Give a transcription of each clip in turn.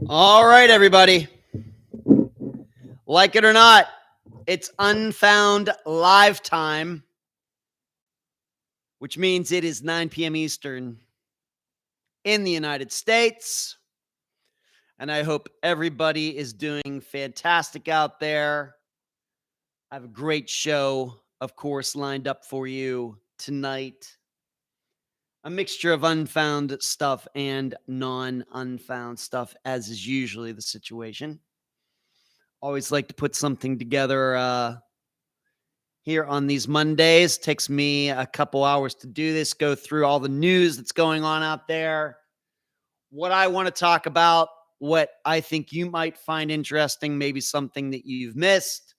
All right, everybody. Like it or not, it's Unfound Live time, which means it is 9 p.m. Eastern in the United States. And I hope everybody is doing fantastic out there. I have a great show, of course, lined up for you tonight. A mixture of unfound stuff and non-unfound stuff, as is usually the situation. Always like to put something together here on these Mondays. Takes me a couple hours to do this, go through all the news that's going on out there, what I want to talk about, what I think you might find interesting, maybe something that you've missed.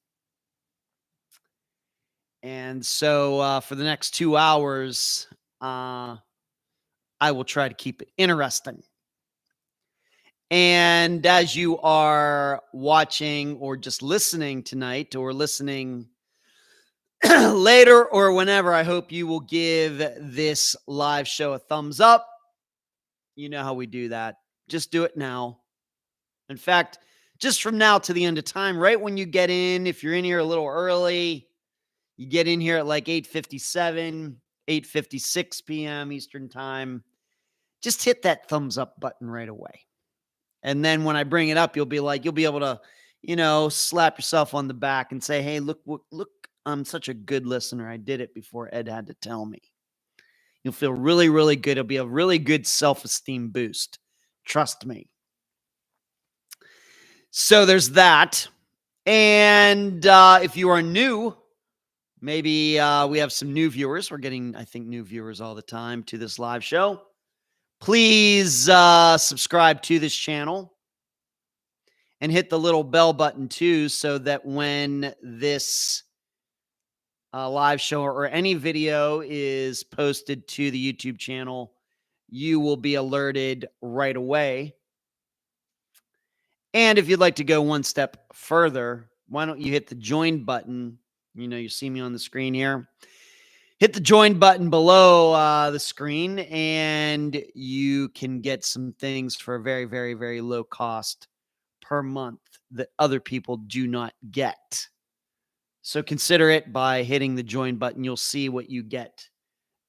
And so for the next 2 hours, I will try to keep it interesting. And as you are watching or just listening tonight or listening later or whenever, I hope you will give this live show a thumbs up. You know how we do that. Just do it now. In fact, just from now to the end of time, right when you get in, if you're in here a little early, you get in here at like 8:57, 8:56 p.m. Eastern time, just hit that thumbs up button right away. And then when I bring it up, you'll be able to, slap yourself on the back and say, hey, look, I'm such a good listener. I did it before Ed had to tell me. You'll feel really, really good. It'll be a really good self-esteem boost. Trust me. So there's that. And if you are new, maybe we have some new viewers. We're getting, I think, new viewers all the time to this live show. Please subscribe to this channel and hit the little bell button too, so that when this live show or any video is posted to the YouTube channel, you will be alerted right away. And if you'd like to go one step further, why don't you hit the join button? You see me on the screen here. Hit the join button below the screen, and you can get some things for a very, very, very low cost per month that other people do not get. So consider it by hitting the join button. You'll see what you get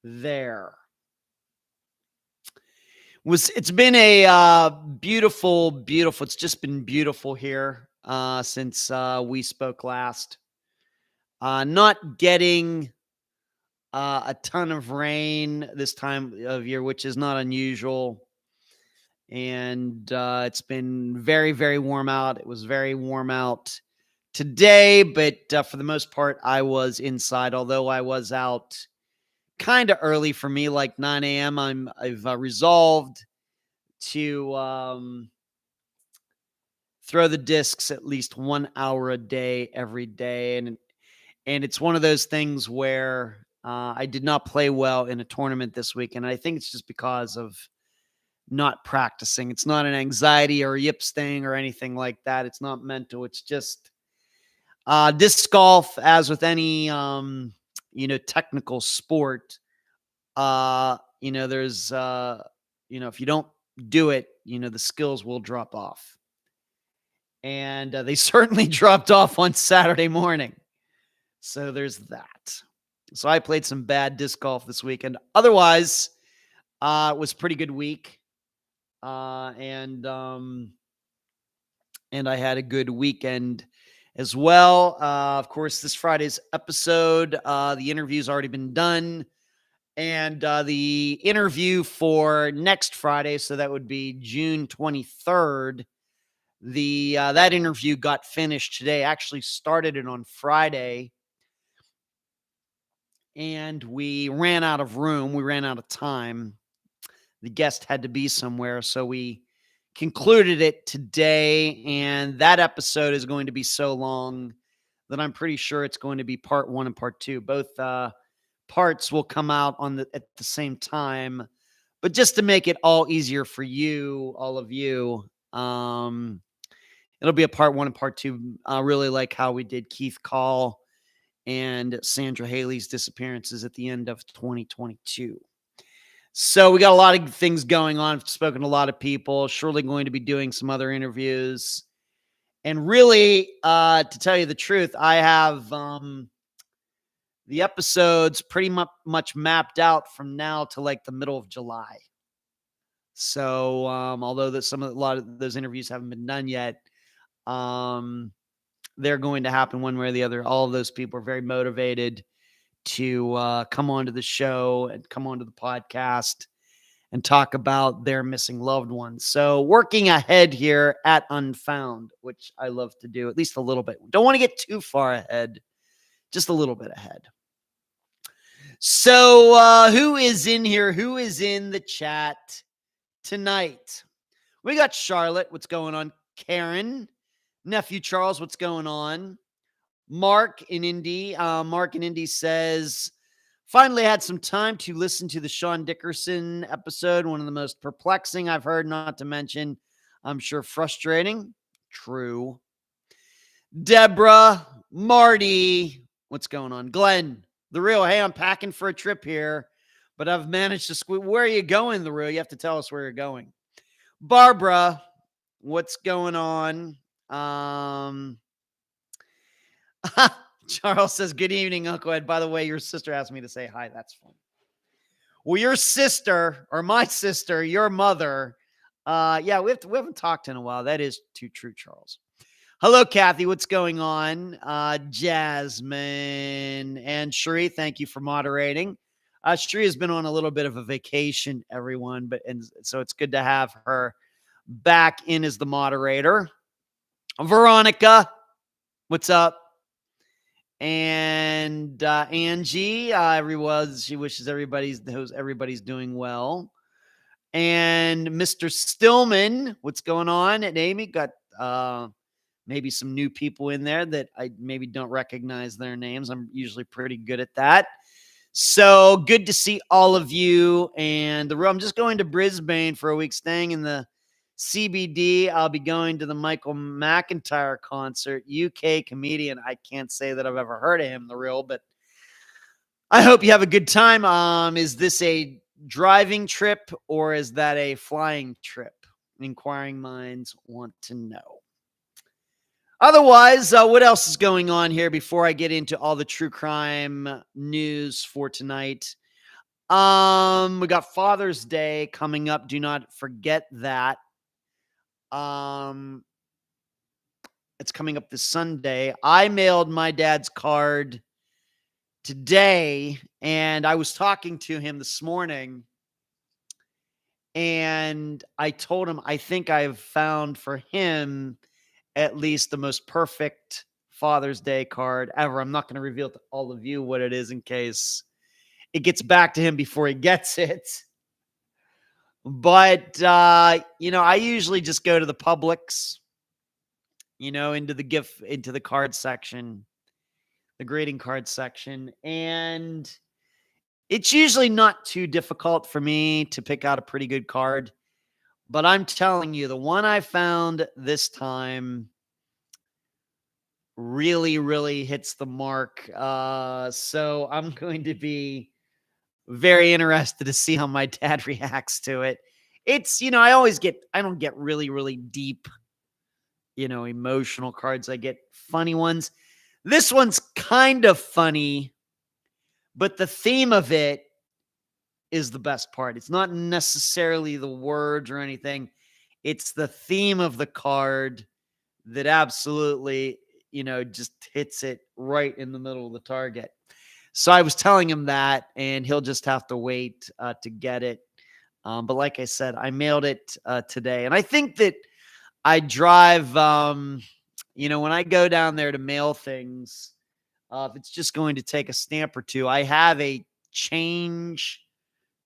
there. It's been a beautiful, it's just been beautiful here since we spoke last. Not getting a ton of rain this time of year, which is not unusual. And it's been very, very warm out. It was very warm out today, but for the most part, I was inside, although I was out kind of early for me, like 9 a.m. I've resolved to throw the discs at least 1 hour a day every day. And it's one of those things where I did not play well in a tournament this week. And I think it's just because of not practicing. It's not an anxiety or yips thing or anything like that. It's not mental. It's just disc golf, as with any, technical sport. There's, if you don't do it, the skills will drop off. And they certainly dropped off on Saturday morning. So there's that. So I played some bad disc golf this weekend. Otherwise, it was a pretty good week. And I had a good weekend as well. Of course, this Friday's episode, the interview's already been done. And the interview for next Friday, so that would be June 23rd, that interview got finished today. Actually started it on Friday. And we ran out of room. We ran out of time. The guest had to be somewhere, so we concluded it today. And that episode is going to be so long that I'm pretty sure it's going to be part 1 and part 2. Both parts will come out at the same time. But just to make it all easier for you, all of you, it'll be a part 1 and part 2. Really like how we did Keith Call and Sandra Haley's disappearances at the end of 2022. So we got a lot of things going on. I've spoken to a lot of people. Surely going to be doing some other interviews. And really, to tell you the truth, I have the episodes pretty much mapped out from now to like the middle of July. So although a lot of those interviews haven't been done yet, they're going to happen one way or the other. All of those people are very motivated to come onto the show and come onto the podcast and talk about their missing loved ones. So working ahead here at Unfound, which I love to do, at least a little bit. Don't want to get too far ahead, just a little bit ahead. So who is in here? Who is in the chat tonight? We got Charlotte. What's going on? Karen. Nephew Charles. What's going on? Mark in Indy. Mark in Indy says, finally had some time to listen to the Sean Dickerson episode. One of the most perplexing I've heard, not to mention, I'm sure, frustrating. True. Deborah, Marty, what's going on? Glenn, the real, hey, I'm packing for a trip here, but I've managed to squeeze. Where are you going, the real? You have to tell us where you're going. Barbara, what's going on? Charles says, good evening, Uncle Ed. By the way, your sister asked me to say hi. That's fun. Well, your sister, or my sister, your mother, yeah, we haven't talked in a while. That is too true, Charles. Hello, Kathy. What's going on? Jasmine and Sheree, thank you for moderating. Sheree has been on a little bit of a vacation, everyone, and so it's good to have her back in as the moderator. Veronica, what's up? And Angie, she wishes everybody's doing well. And Mr. Stillman, what's going on? And Amy, got maybe some new people in there that I maybe don't recognize their names. I'm usually pretty good at that. So good to see all of you. And I'm just going to Brisbane for a week, staying in the CBD. I'll be going to the Michael McIntyre concert. UK comedian. I can't say that I've ever heard of him, the real, but I hope you have a good time. Is this a driving trip or is that a flying trip? Inquiring minds want to know. Otherwise, what else is going on here before I get into all the true crime news for tonight? We got Father's Day coming up. Do not forget that. It's coming up this Sunday. I mailed my dad's card today, and I was talking to him this morning, and I told him I think I've found for him at least the most perfect Father's Day card ever. I'm not going to reveal to all of you what it is in case it gets back to him before he gets it. But, I usually just go to the Publix, into the card section, the greeting card section. And it's usually not too difficult for me to pick out a pretty good card. But I'm telling you, the one I found this time really, really hits the mark. So I'm going to be very interested to see how my dad reacts to it. It's, I don't get really, really deep, emotional cards. I get funny ones. This one's kind of funny, but the theme of it is the best part. It's not necessarily the words or anything. It's the theme of the card that absolutely, just hits it right in the middle of the target. So I was telling him that, and he'll just have to wait to get it. But like I said, I mailed it today. And I think that I drive, when I go down there to mail things, if it's just going to take a stamp or two, I have a change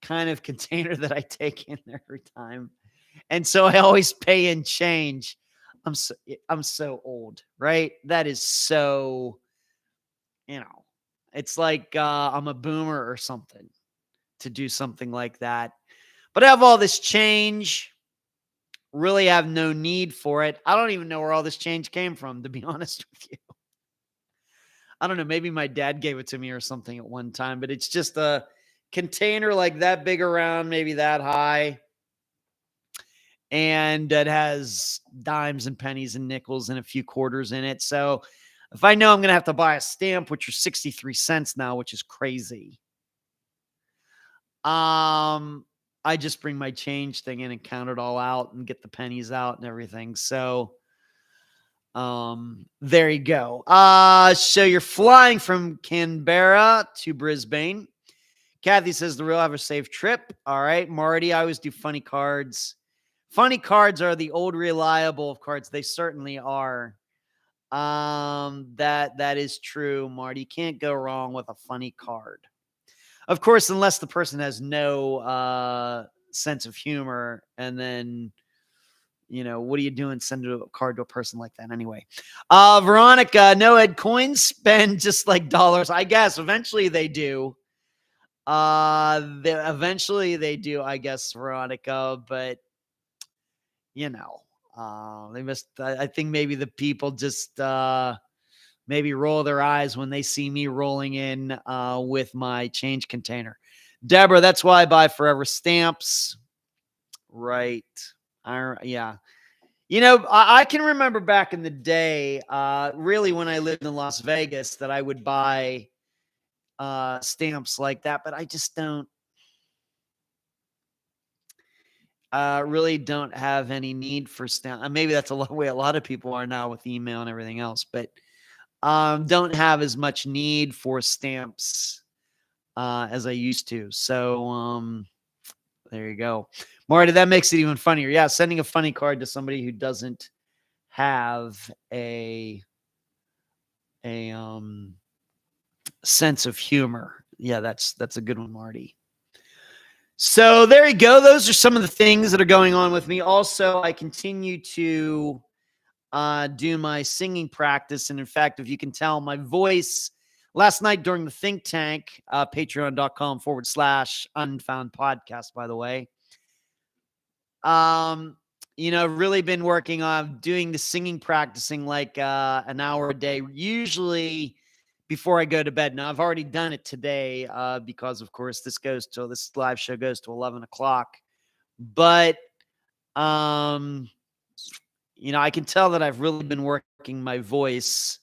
kind of container that I take in there every time. And so I always pay in change. I'm so old, right? That is so, it's like I'm a boomer or something to do something like that. But I have all this change, really have no need for it. I don't even know where all this change came from, to be honest with you. I don't know. Maybe my dad gave it to me or something at one time, but it's just a container like that big around, maybe that high. And it has dimes and pennies and nickels and a few quarters in it. So if I know I'm going to have to buy a stamp, which are 63 cents now, which is crazy, I just bring my change thing in and count it all out and get the pennies out and everything. So there you go. So you're flying from Canberra to Brisbane. Kathy says the real have a safe trip. All right, Marty, I always do funny cards. Funny cards are the old reliable of cards. They certainly are. That is true, Marty. You can't go wrong with a funny card. Of course, unless the person has no sense of humor, and then, what are you doing? Send a card to a person like that anyway. Veronica, no Ed coins spend just like dollars. I guess eventually they do. Eventually they do, I guess, Veronica, but they must, I think maybe the people just, maybe roll their eyes when they see me rolling in, with my change container. Deborah, that's why I buy forever stamps. Right. Yeah. I can remember back in the day, really when I lived in Las Vegas, that I would buy, stamps like that, but I just don't, really don't have any need for stamp. Maybe that's way a lot of people are now with email and everything else, but don't have as much need for stamps as I used to. So there you go. Marty, that makes it even funnier. Yeah, sending a funny card to somebody who doesn't have a sense of humor. Yeah, that's a good one, Marty. So there you go. Those are some of the things that are going on with me. Also, I continue to do my singing practice. And in fact, if you can tell, my voice last night during the think tank, patreon.com/unfound podcast, by the way. Really been working on doing the singing, practicing like an hour a day, usually before I go to bed. Now, I've already done it today because, of course, this live show goes to 11 o'clock. But, I can tell that I've really been working my voice,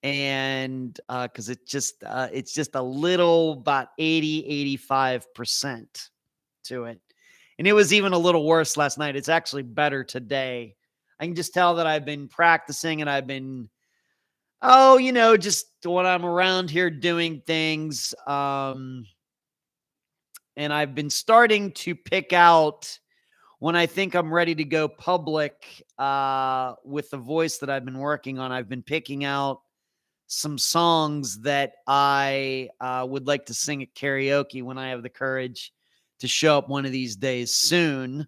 and because it's just a little, about 80-85% to it. And it was even a little worse last night. It's actually better today. I can just tell that I've been practicing, and I've been, just when I'm around here doing things. And I've been starting to pick out when I think I'm ready to go public with the voice that I've been working on. I've been picking out some songs that I would like to sing at karaoke when I have the courage to show up one of these days soon.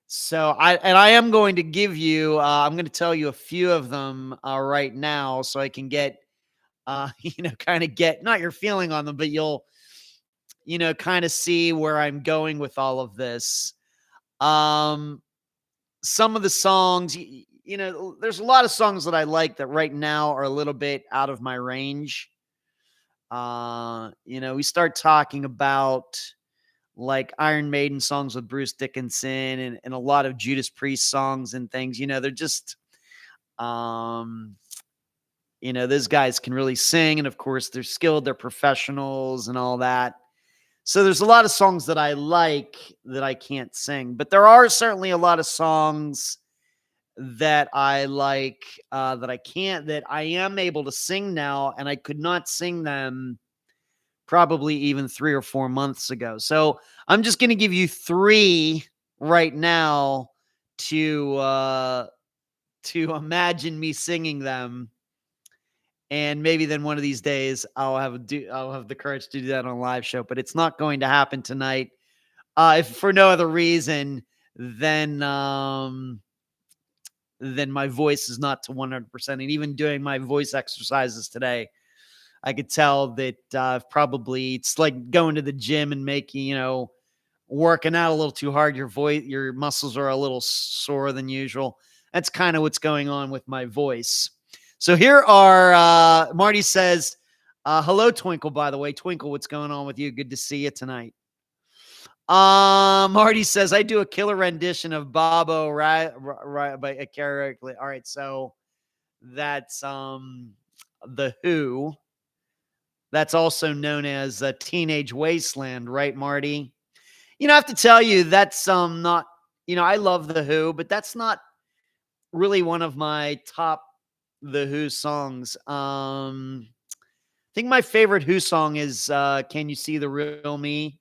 So I am going to give you, I'm going to tell you a few of them right now, so I can get, kind of get, not your feeling on them, but you'll, kind of see where I'm going with all of this. Some of the songs, there's a lot of songs that I like that right now are a little bit out of my range. We start talking about like Iron Maiden songs with Bruce Dickinson and a lot of Judas Priest songs and things. They're just, those guys can really sing. And of course, they're skilled, they're professionals and all that. So there's a lot of songs that I like that I can't sing. But there are certainly a lot of songs that I like that I am able to sing now. And I could not sing them probably even 3 or 4 months ago. So I'm just going to give you 3 right now to imagine me singing them. And maybe then one of these days I'll have the courage to do that on a live show, but it's not going to happen tonight. If for no other reason than my voice is not to 100%. And even doing my voice exercises today, I could tell that probably it's like going to the gym and making, working out a little too hard. Your muscles are a little sore than usual. That's kind of what's going on with my voice. So here are, Marty says, Hello, Twinkle, by the way. Twinkle, what's going on with you? Good to see you tonight. Marty says, I do a killer rendition of Bobo, right, by a karaoke. All right, so that's The Who. That's also known as Teenage Wasteland, right, Marty? I have to tell you, that's not, I love The Who, but that's not really one of my top The Who songs. I think my favorite Who song is Can You See the Real Me?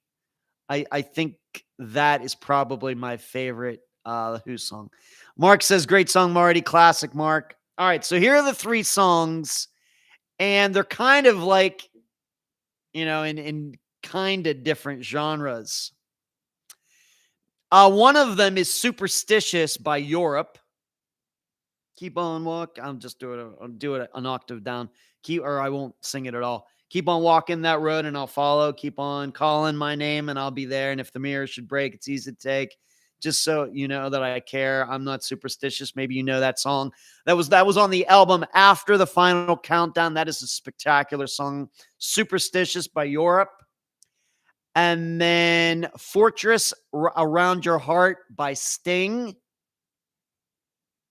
I think that is probably my favorite Who song. Mark says, great song, Marty. Classic, Mark. All right, so here are the 3 songs, and they're kind of like, in kind of different genres. One of them is Superstitious by Europe. Keep on walk. I'll do it an octave down. I won't sing it at all. Keep on walking that road and I'll follow. Keep on calling my name and I'll be there. And if the mirror should break, it's easy to take. Just so you know that I care. I'm not superstitious. Maybe you know that song. That was on the album After the Final Countdown. That is a spectacular song. Superstitious by Europe. And then Fortress Around Your Heart by Sting,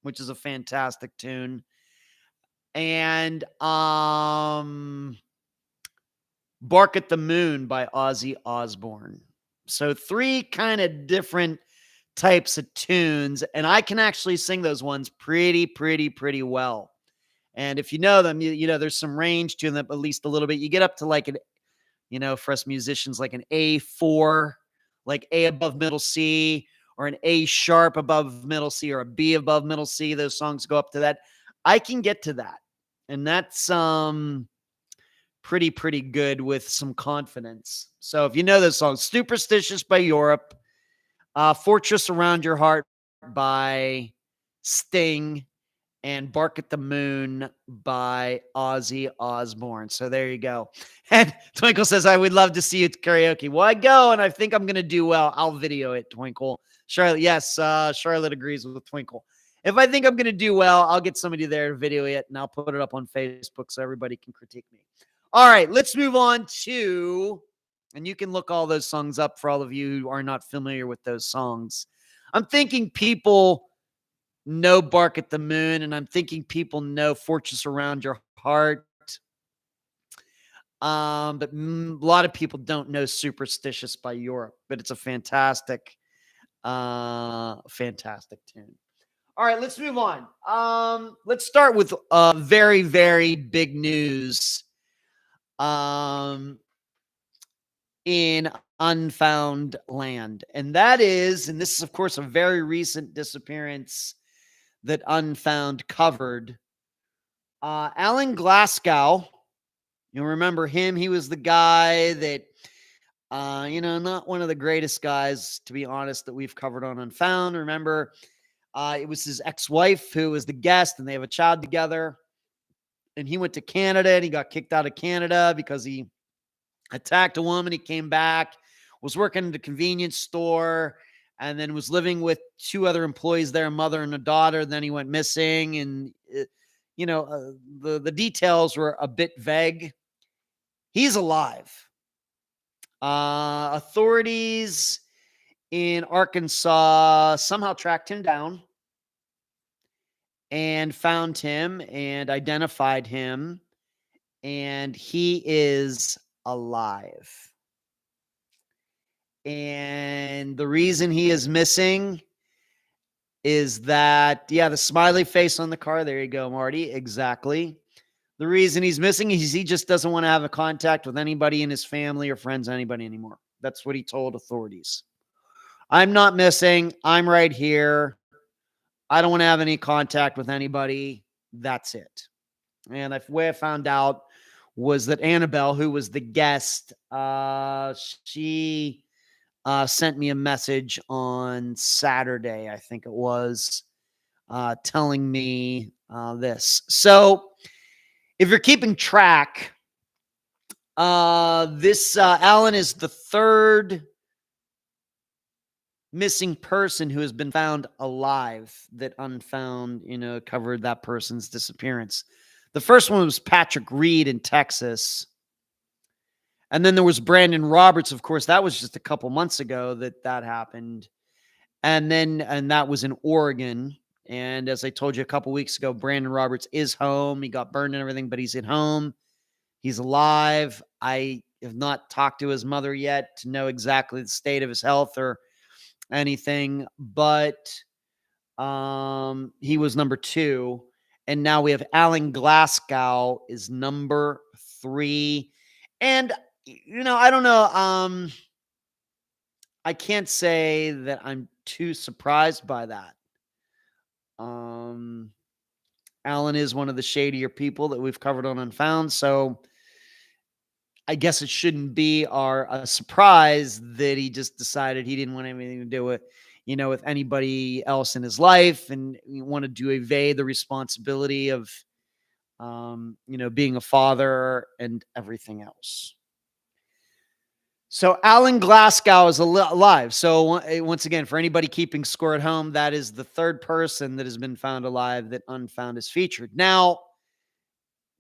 which is a fantastic tune. And Bark at the Moon by Ozzy Osbourne. So 3 kind of different types of tunes, and I can actually sing those ones pretty well. And if you know them, there's some range to them, at least a little bit. You get up to like for us musicians, like an A4, like A above middle C, or an A sharp above middle C, or a B above middle C. Those songs go up to that. I can get to that. And that's pretty good with some confidence. So if you know those songs, Superstitious by Europe, Fortress Around Your Heart by Sting, and Bark at the Moon by Ozzy Osbourne. So there you go. And Twinkle says, I would love to see you at karaoke. Well, I go, and I think I'm going to do well. I'll video it, Twinkle. Charlotte, yes, Charlotte agrees with Twinkle. If I think I'm going to do well, I'll get somebody there to video it, and I'll put it up on Facebook so everybody can critique me. All right, let's move on to, and you can look all those songs up for all of you who are not familiar with those songs. I'm thinking people know Bark at the Moon, and I'm thinking people know Fortress Around Your Heart. But a lot of people don't know Superstitious by Europe, but it's a fantastic tune. All right, let's move on. Let's start with very, very big news in Unfound Land. And that is, and this is, of course, a very recent disappearance that Unfound covered. Alan Glasgow, you remember him? He was the guy that, not one of the greatest guys, to be honest, that we've covered on Unfound. Remember, it was his ex-wife who was the guest, and they have a child together. And he went to Canada, and he got kicked out of Canada because he attacked a woman. He came back, was working at a convenience store, and then was living with 2 other employees there, a mother and a daughter. Then he went missing, and the details were a bit vague. He's alive. Authorities in Arkansas somehow tracked him down and found him and identified him, and he is alive. And the reason he is missing is that, the smiley face on the car. There you go, Marty. Exactly. The reason he's missing is he just doesn't want to have a contact with anybody in his family or friends, anybody anymore. That's what he told authorities. I'm not missing. I'm right here. I don't want to have any contact with anybody. That's it. And the way I found out was that Annabelle, who was the guest, she sent me a message on Saturday, I think it was, telling me this. So if you're keeping track, this Alan is the 3rd missing person who has been found alive that Unfound, covered that person's disappearance. The first one was Patrick Reed in Texas. And then there was Brandon Roberts, of course, that was just a couple months ago that happened. And that was in Oregon. And as I told you a couple weeks ago, Brandon Roberts is home. He got burned and everything, but he's at home. He's alive. I have not talked to his mother yet to know exactly the state of his health or anything, but he was number 2. And now we have Alan Glasgow is number 3. And, I don't know. I can't say that I'm too surprised by that. Alan is one of the shadier people that we've covered on Unfound, so I guess it shouldn't be a surprise that he just decided he didn't want anything to do with, with anybody else in his life, and he wanted to evade the responsibility of, being a father and everything else. So Alan Glasgow is alive. So once again, for anybody keeping score at home, that is the third person that has been found alive that Unfound is featured. Now,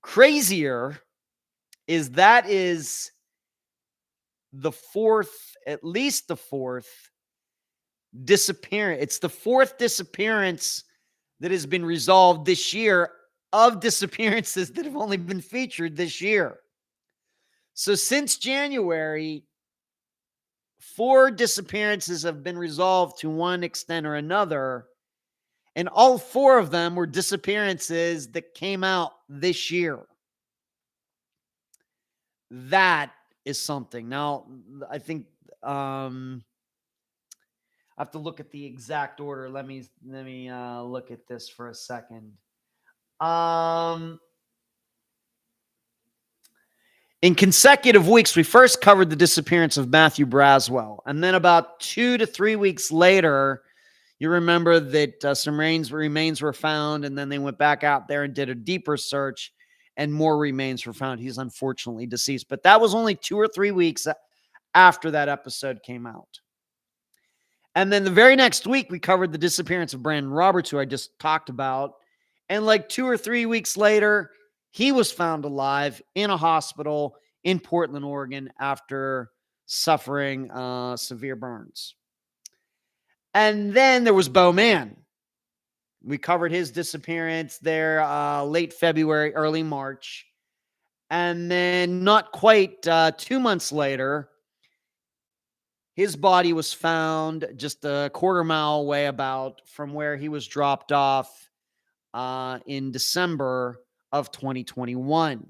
crazier is that is the fourth, at least the fourth disappearance. It's the fourth disappearance that has been resolved this year of disappearances that have only been featured this year. So since January, 4 disappearances have been resolved to one extent or another, and all 4 of them were disappearances that came out this year. That is something. Now, I think I have to look at the exact order. Let me look at this for a second. In consecutive weeks, we first covered the disappearance of Matthew Braswell. And then about 2 to 3 weeks later, you remember that some remains were found, and then they went back out there and did a deeper search, and more remains were found. He's unfortunately deceased. But that was only 2 or 3 weeks after that episode came out. And then the very next week, we covered the disappearance of Brandon Roberts, who I just talked about. And like 2 or 3 weeks later, he was found alive in a hospital in Portland, Oregon, after suffering severe burns. And then there was Bo Man. We covered his disappearance there late February, early March. And then not quite 2 months later, his body was found just a quarter mile away about from where he was dropped off in December of 2021. Of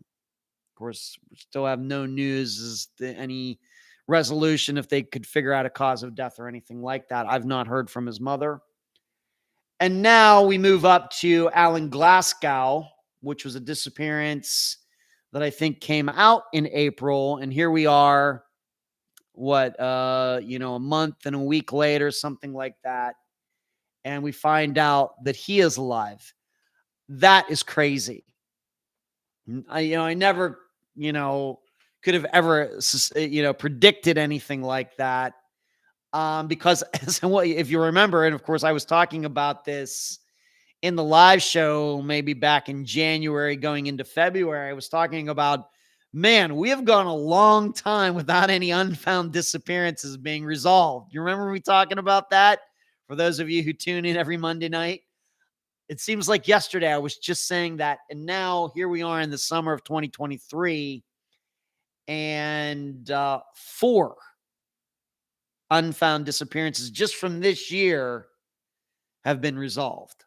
course, we still have no news as to any resolution if they could figure out a cause of death or anything like that. I've not heard from his mother. And now we move up to Alan Glasgow, which was a disappearance that I think came out in April. And here we are, a month and a week later, something like that. And we find out that he is alive. That is crazy. I never, could have ever, predicted anything like that. Because if you remember, and of course I was talking about this in the live show, maybe back in January going into February, I was talking about, man, we have gone a long time without any unfound disappearances being resolved. You remember me talking about that? For those of you who tune in every Monday night, it seems like yesterday I was just saying that. And now here we are in the summer of 2023, and 4 unfound disappearances just from this year have been resolved.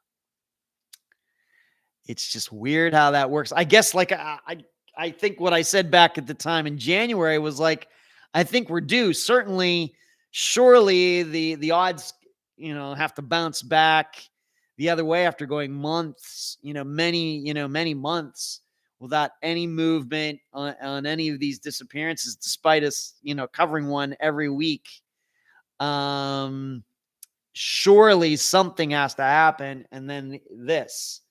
It's just weird how that works. I guess I think what I said back at the time in January was like, I think we're due. Surely the odds, have to bounce back the other way after going months, many months without any movement on any of these disappearances, despite us, covering one every week. Surely something has to happen. And then this,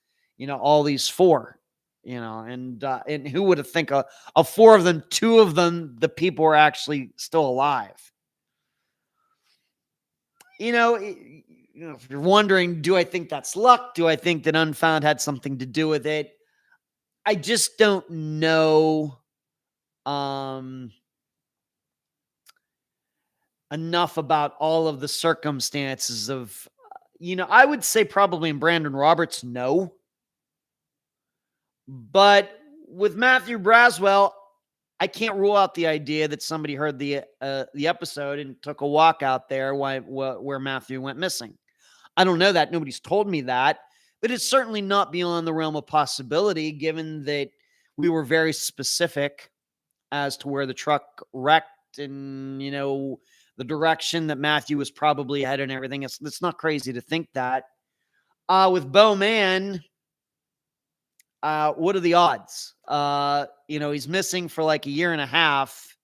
all these 4, and who would have think of 4 of them, 2 of them, the people are actually still alive. If you're wondering, do I think that's luck? Do I think that Unfound had something to do with it? I just don't know. enough about all of the circumstances of, I would say probably in Brandon Roberts, no. But with Matthew Braswell, I can't rule out the idea that somebody heard the episode and took a walk out there where Matthew went missing. I don't know that. Nobody's told me that, but it's certainly not beyond the realm of possibility, given that we were very specific as to where the truck wrecked and, the direction that Matthew was probably headed and everything. It's not crazy to think that. With Bo Man, what are the odds? He's missing for like a year and a half.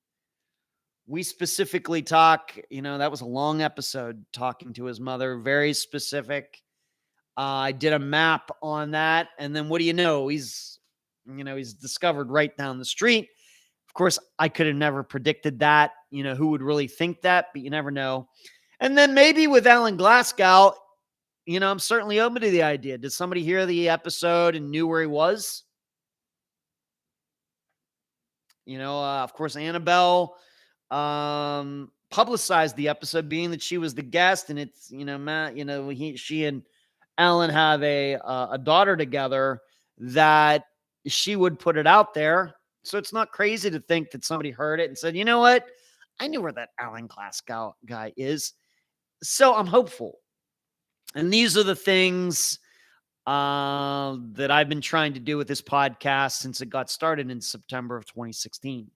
We specifically talk, that was a long episode talking to his mother, very specific. I did a map on that. And then what do you know? He's discovered right down the street. Of course, I could have never predicted that, who would really think that, but you never know. And then maybe with Alan Glasgow, I'm certainly open to the idea. Did somebody hear the episode and knew where he was? Of course, Annabelle publicized the episode, being that she was the guest, and it's, Matt, she and Alan have a daughter together, that she would put it out there. So it's not crazy to think that somebody heard it and said, you know what? I knew where that Alan Glasgow guy is. So I'm hopeful. And these are the things that I've been trying to do with this podcast since it got started in September of 2016.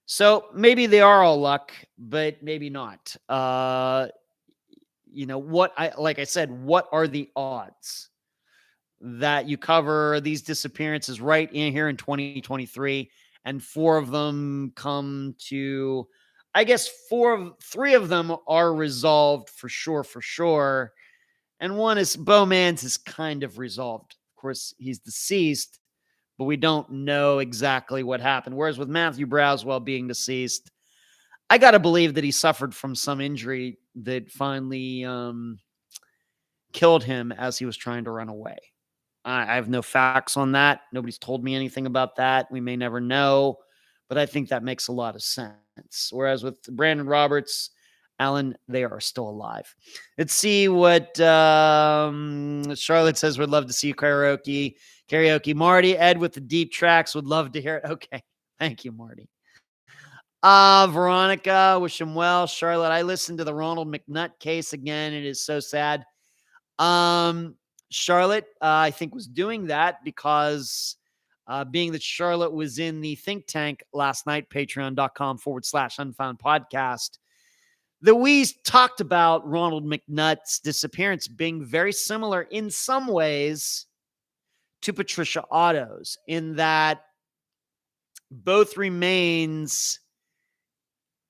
So maybe they are all luck, but maybe not. What are the odds that you cover these disappearances right in here in 2023, and 4 of them come to, I guess 3 of them are resolved for sure. And one is Bowman's is kind of resolved. Of course, he's deceased, but we don't know exactly what happened. Whereas with Matthew Braswell being deceased, I got to believe that he suffered from some injury that finally killed him as he was trying to run away. I have no facts on that. Nobody's told me anything about that. We may never know, but I think that makes a lot of sense. Whereas with Brandon Roberts, Alan, they are still alive. Let's see what Charlotte says. Would love to see karaoke. Marty, Ed with the deep tracks. Would love to hear it. Okay. Thank you, Marty. Veronica, wish him well. Charlotte, I listened to the Ronald McNutt case again. It is so sad. Charlotte, I think, was doing that because being that Charlotte was in the think tank last night, patreon.com/Unfound Podcast, that we talked about Ronald McNutt's disappearance being very similar in some ways to Patricia Otto's, in that both remains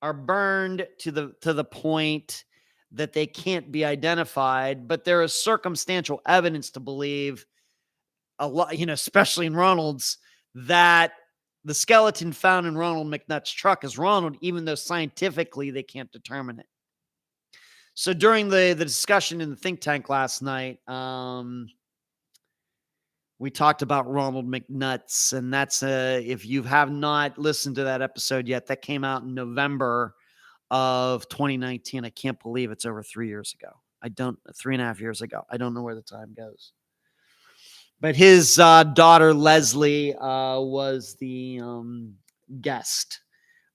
are burned to the point that they can't be identified, but there is circumstantial evidence to believe a lot, especially in Ronald's, that the skeleton found in Ronald McNutt's truck is Ronald, even though scientifically they can't determine it. So during the discussion in the think tank last night, we talked about Ronald McNutt's, and that's if you have not listened to that episode yet, that came out in November of 2019. I can't believe it's over 3 years ago. 3.5 years ago. I don't know where the time goes. But his daughter, Leslie, was the guest.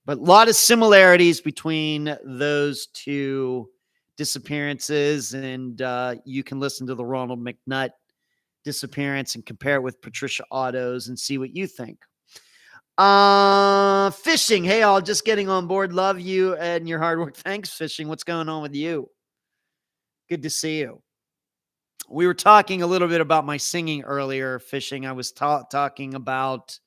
But a lot of similarities between those two disappearances. And you can listen to the Ronald McNutt disappearance and compare it with Patricia Otto's and see what you think. Fishing. Hey, all, just getting on board. Love you and your hard work. Thanks, Fishing. What's going on with you? Good to see you. We were talking a little bit about my singing earlier, Fishing. I was talking about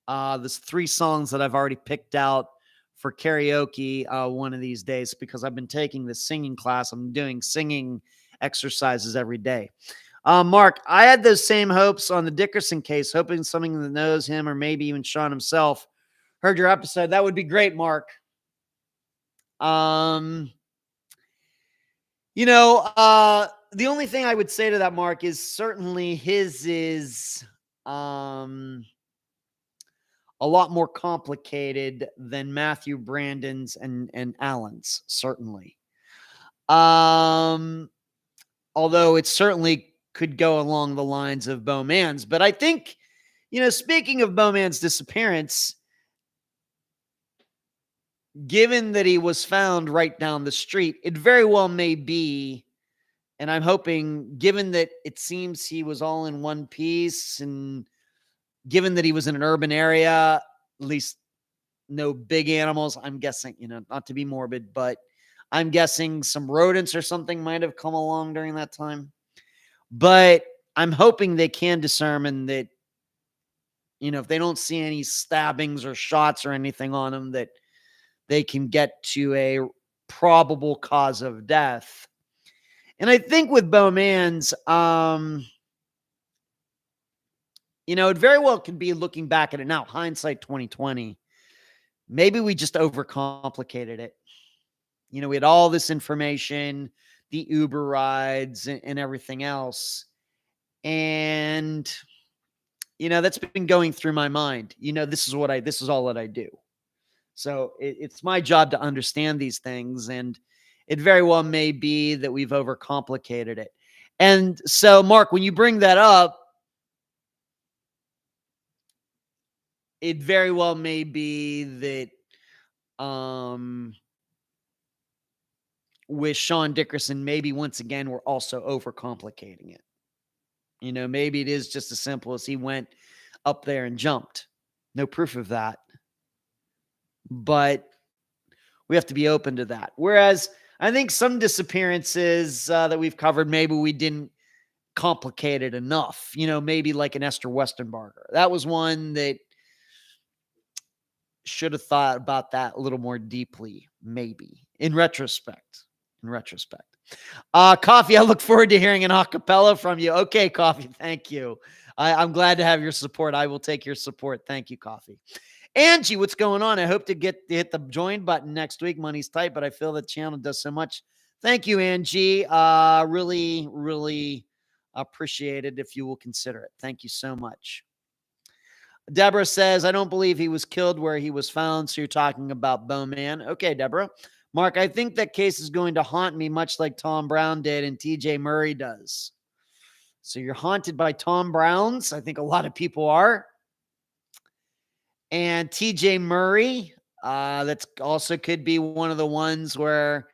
there's 3 songs that I've already picked out for karaoke one of these days, because I've been taking this singing class. I'm doing singing exercises every day. Mark, I had those same hopes on the Dickerson case, hoping something that knows him, or maybe even Sean himself, heard your episode. That would be great, Mark. The only thing I would say to that, Mark, is certainly his is a lot more complicated than Matthew Brandon's and Allen's, certainly. Although it certainly could go along the lines of Bowman's. But I think, speaking of Bowman's disappearance, given that he was found right down the street, it very well may be, and I'm hoping, given that it seems he was all in one piece, and given that he was in an urban area, at least no big animals, I'm guessing, not to be morbid, but I'm guessing some rodents or something might have come along during that time. But I'm hoping they can determine that, if they don't see any stabbings or shots or anything on him, that they can get to a probable cause of death. And I think with Bowman's, it very well could be, looking back at it now, hindsight 2020, maybe we just overcomplicated it. We had all this information, the Uber rides and everything else. And, that's been going through my mind. This is all that I do. So it's my job to understand these things. And it very well may be that we've overcomplicated it. And so, Mark, when you bring that up, it very well may be that with Sean Dickerson, maybe once again, we're also overcomplicating it. Maybe it is just as simple as he went up there and jumped. No proof of that. But we have to be open to that. Whereas I think some disappearances that we've covered, maybe we didn't complicate it enough. Maybe like an Esther Westenbarger. That was one that should have thought about that a little more deeply, maybe, in retrospect. Coffee, I look forward to hearing an acapella from you. Okay, Coffee, thank you. I'm glad to have your support. I will take your support. Thank you, Coffee. Angie, what's going on? I hope to hit the join button next week. Money's tight, but I feel the channel does so much. Thank you, Angie. Really, really appreciate it if you will consider it. Thank you so much. Deborah says, I don't believe he was killed where he was found. So you're talking about Bowman. Okay, Deborah. Mark, I think that case is going to haunt me much like Tom Brown did and TJ Murray does. So you're haunted by Tom Brown's. I think a lot of people are. And TJ Murray, that's also could be one of the ones where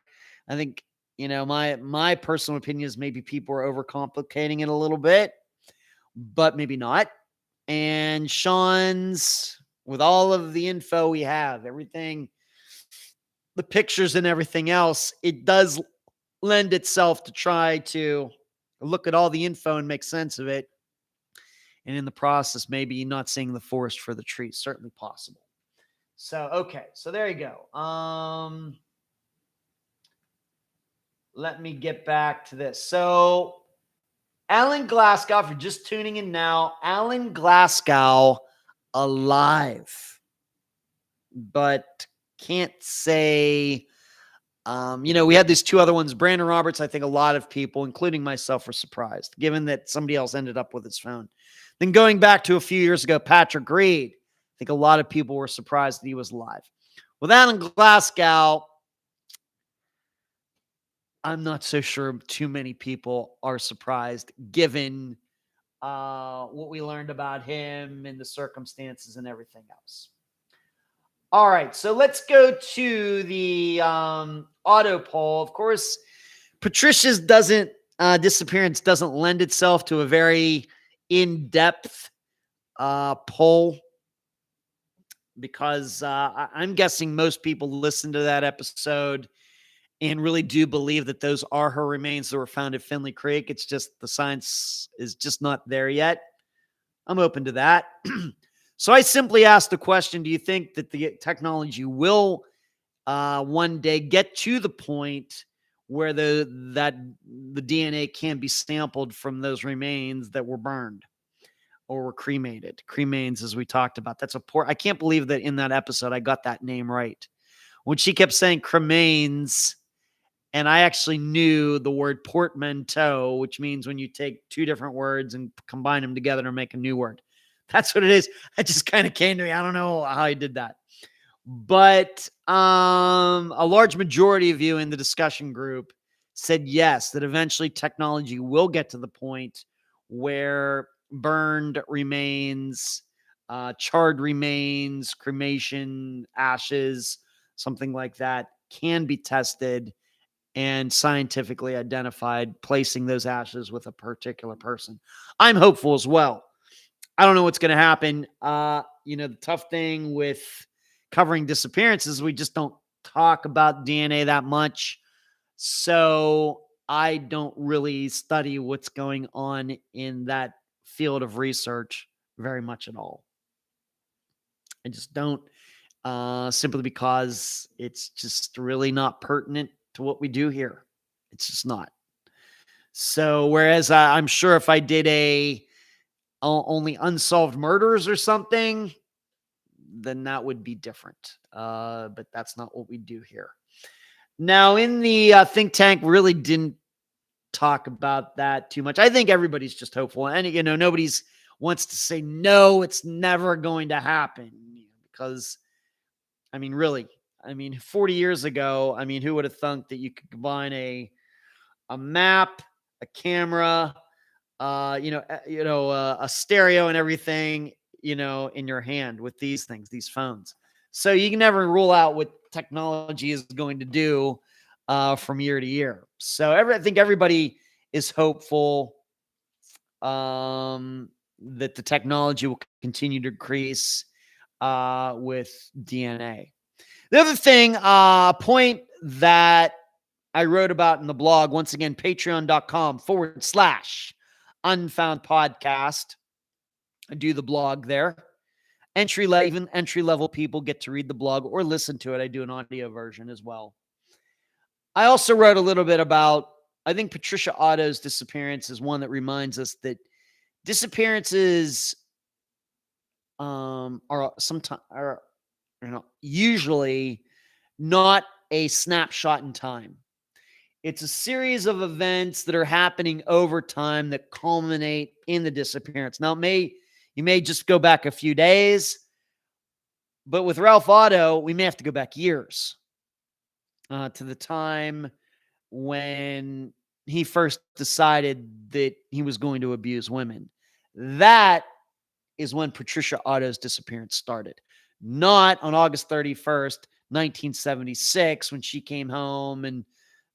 I think, my personal opinion is maybe people are overcomplicating it a little bit, but maybe not. And Sean's, with all of the info we have, everything, the pictures and everything else, it does lend itself to try to look at all the info and make sense of it. And in the process, maybe not seeing the forest for the trees. Certainly possible. So, okay. So there you go. Let me get back to this. So Alan Glasgow, if you're just tuning in now, Alan Glasgow alive. But can't say, we had these two other ones. Brandon Roberts, I think a lot of people, including myself, were surprised, given that somebody else ended up with his phone. Then going back to a few years ago, Patrick Reed, I think a lot of people were surprised that he was alive. With Alan Glasgow, I'm not so sure too many people are surprised, given what we learned about him and the circumstances and everything else. All right, so let's go to the auto poll. Of course, Patricia's disappearance doesn't lend itself to a very in-depth poll, because I'm guessing most people listen to that episode and really do believe that those are her remains that were found at Finley Creek. It's just the science is just not there yet. I'm open to that. So I simply asked the question, do you think that the technology will one day get to the point where the DNA can be sampled from those remains that were burned or were cremated? Cremains, as we talked about. I can't believe that in that episode I got that name right. When she kept saying cremains, and I actually knew the word portmanteau, which means when you take two different words and combine them together to make a new word. That's what it is. It just kind of came to me. I don't know how I did that. But a large majority of you in the discussion group said yes, that eventually technology will get to the point where burned remains, charred remains, cremation, ashes, something like that can be tested and scientifically identified, placing those ashes with a particular person. I'm hopeful as well. I don't know what's going to happen. The tough thing with covering disappearances, we just don't talk about DNA that much. So I don't really study what's going on in that field of research very much at all. I just don't, simply because it's just really not pertinent to what we do here. It's just not. So whereas I'm sure if I did only unsolved murders or something, then that would be different. But that's not what we do here. Now, in the think tank, really didn't talk about that too much. I think everybody's just hopeful. And, nobody's wants to say, no, it's never going to happen. Because, really, 40 years ago, who would have thunk that you could combine a map, a camera, a stereo and everything, in your hand with these things, these phones. So you can never rule out what technology is going to do from year to year. So I think everybody is hopeful that the technology will continue to increase with DNA. The other thing, point that I wrote about in the blog, once again, patreon.com/Unfound Podcast. I do the blog there. Even entry-level people get to read the blog or listen to it. I do an audio version as well. I also wrote a little bit about, I think Patricia Otto's disappearance is one that reminds us that disappearances are sometimes usually not a snapshot in time. It's a series of events that are happening over time that culminate in the disappearance. Now, you may just go back a few days, but with Ralph Otto, we may have to go back years to the time when he first decided that he was going to abuse women. That is when Patricia Otto's disappearance started. Not on August 31st, 1976, when she came home and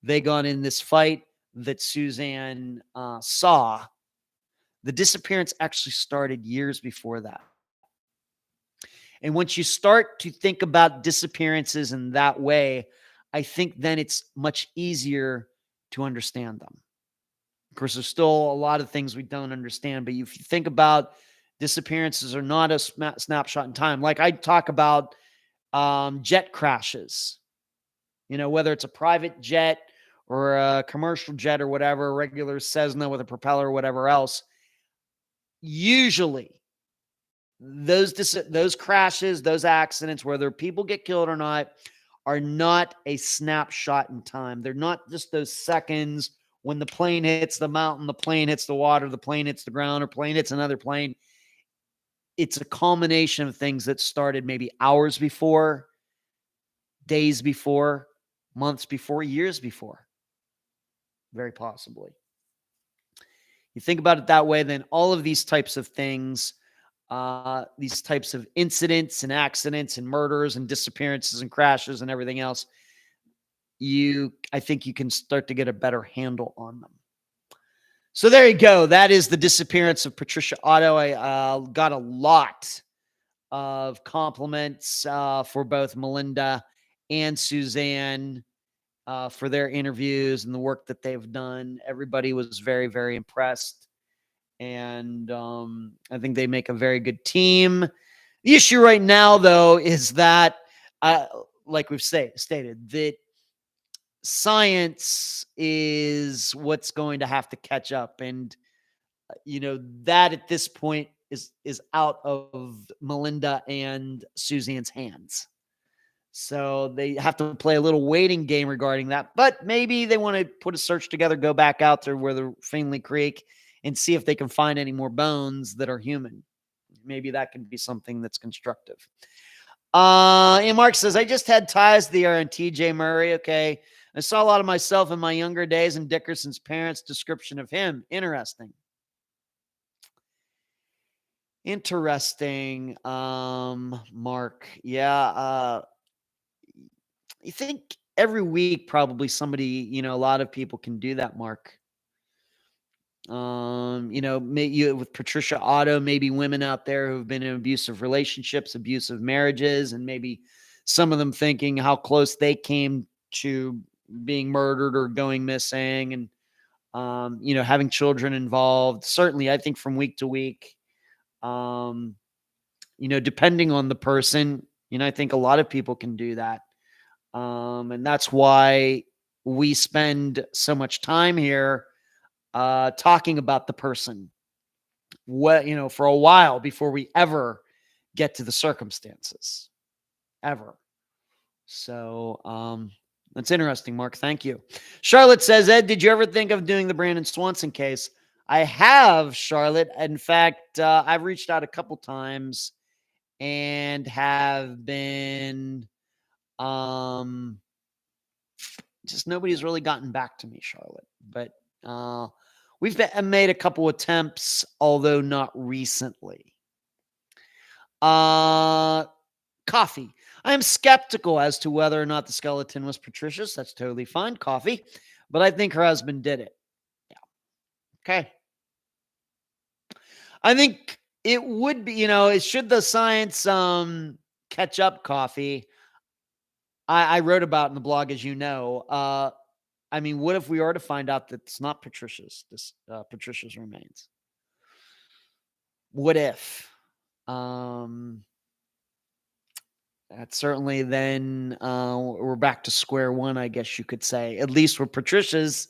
they got in this fight that Suzanne saw. The disappearance actually started years before that. And once you start to think about disappearances in that way, I think then it's much easier to understand them. Of course, there's still a lot of things we don't understand, but if you think about disappearances are not a snapshot in time. Like I talk about jet crashes, whether it's a private jet or a commercial jet or whatever, a regular Cessna with a propeller or whatever else. Usually those crashes, those accidents, whether people get killed or not, are not a snapshot in time. They're not just those seconds when the plane hits the mountain, the plane hits the water, the plane hits the ground, or plane hits another plane. It's a culmination of things that started maybe hours before, days before, months before, years before. Very possibly. You think about it that way, then all of these types of things, these types of incidents and accidents and murders and disappearances and crashes and everything else, I think you can start to get a better handle on them. So there you go. That is the disappearance of Patricia Otto. I got a lot of compliments for both Melinda and Suzanne for their interviews and the work that they've done. Everybody was very, very impressed. And I think they make a very good team. The issue right now, though, is that, like we've stated, that science is what's going to have to catch up. And, that at this point is out of Melinda and Suzanne's hands. So they have to play a little waiting game regarding that. But maybe they want to put a search together, go back out to where the Finley Creek and see if they can find any more bones that are human. maybe that can be something that's constructive. And Mark says, I just had ties the year on TJ Murray. Okay. I saw a lot of myself in my younger days in Dickerson's parents' description of him. Interesting. Interesting, Mark. Yeah. I think every week, probably somebody, a lot of people can do that, Mark. With Patricia Otto, maybe women out there who've been in abusive relationships, abusive marriages, and maybe some of them thinking how close they came to being murdered or going missing, and having children involved. Certainly, I think from week to week, depending on the person, I think a lot of people can do that. And that's why we spend so much time here talking about the person, for a while before we ever get to the circumstances, ever. So that's interesting, Mark. Thank you. Charlotte says, Ed, did you ever think of doing the Brandon Swanson case? I have, Charlotte. In fact, I've reached out a couple times and have been, just nobody's really gotten back to me, Charlotte. But we've made a couple attempts, although not recently. Coffee. I am skeptical as to whether or not the skeleton was Patricia's. That's totally fine. Coffee. But I think her husband did it. Yeah. Okay. I think it would be, should the science catch up, Coffee. I wrote about in the blog, as you know. What if we are to find out that it's not Patricia's remains? What if? That certainly then we're back to square one, I guess you could say. At least with Patricia's,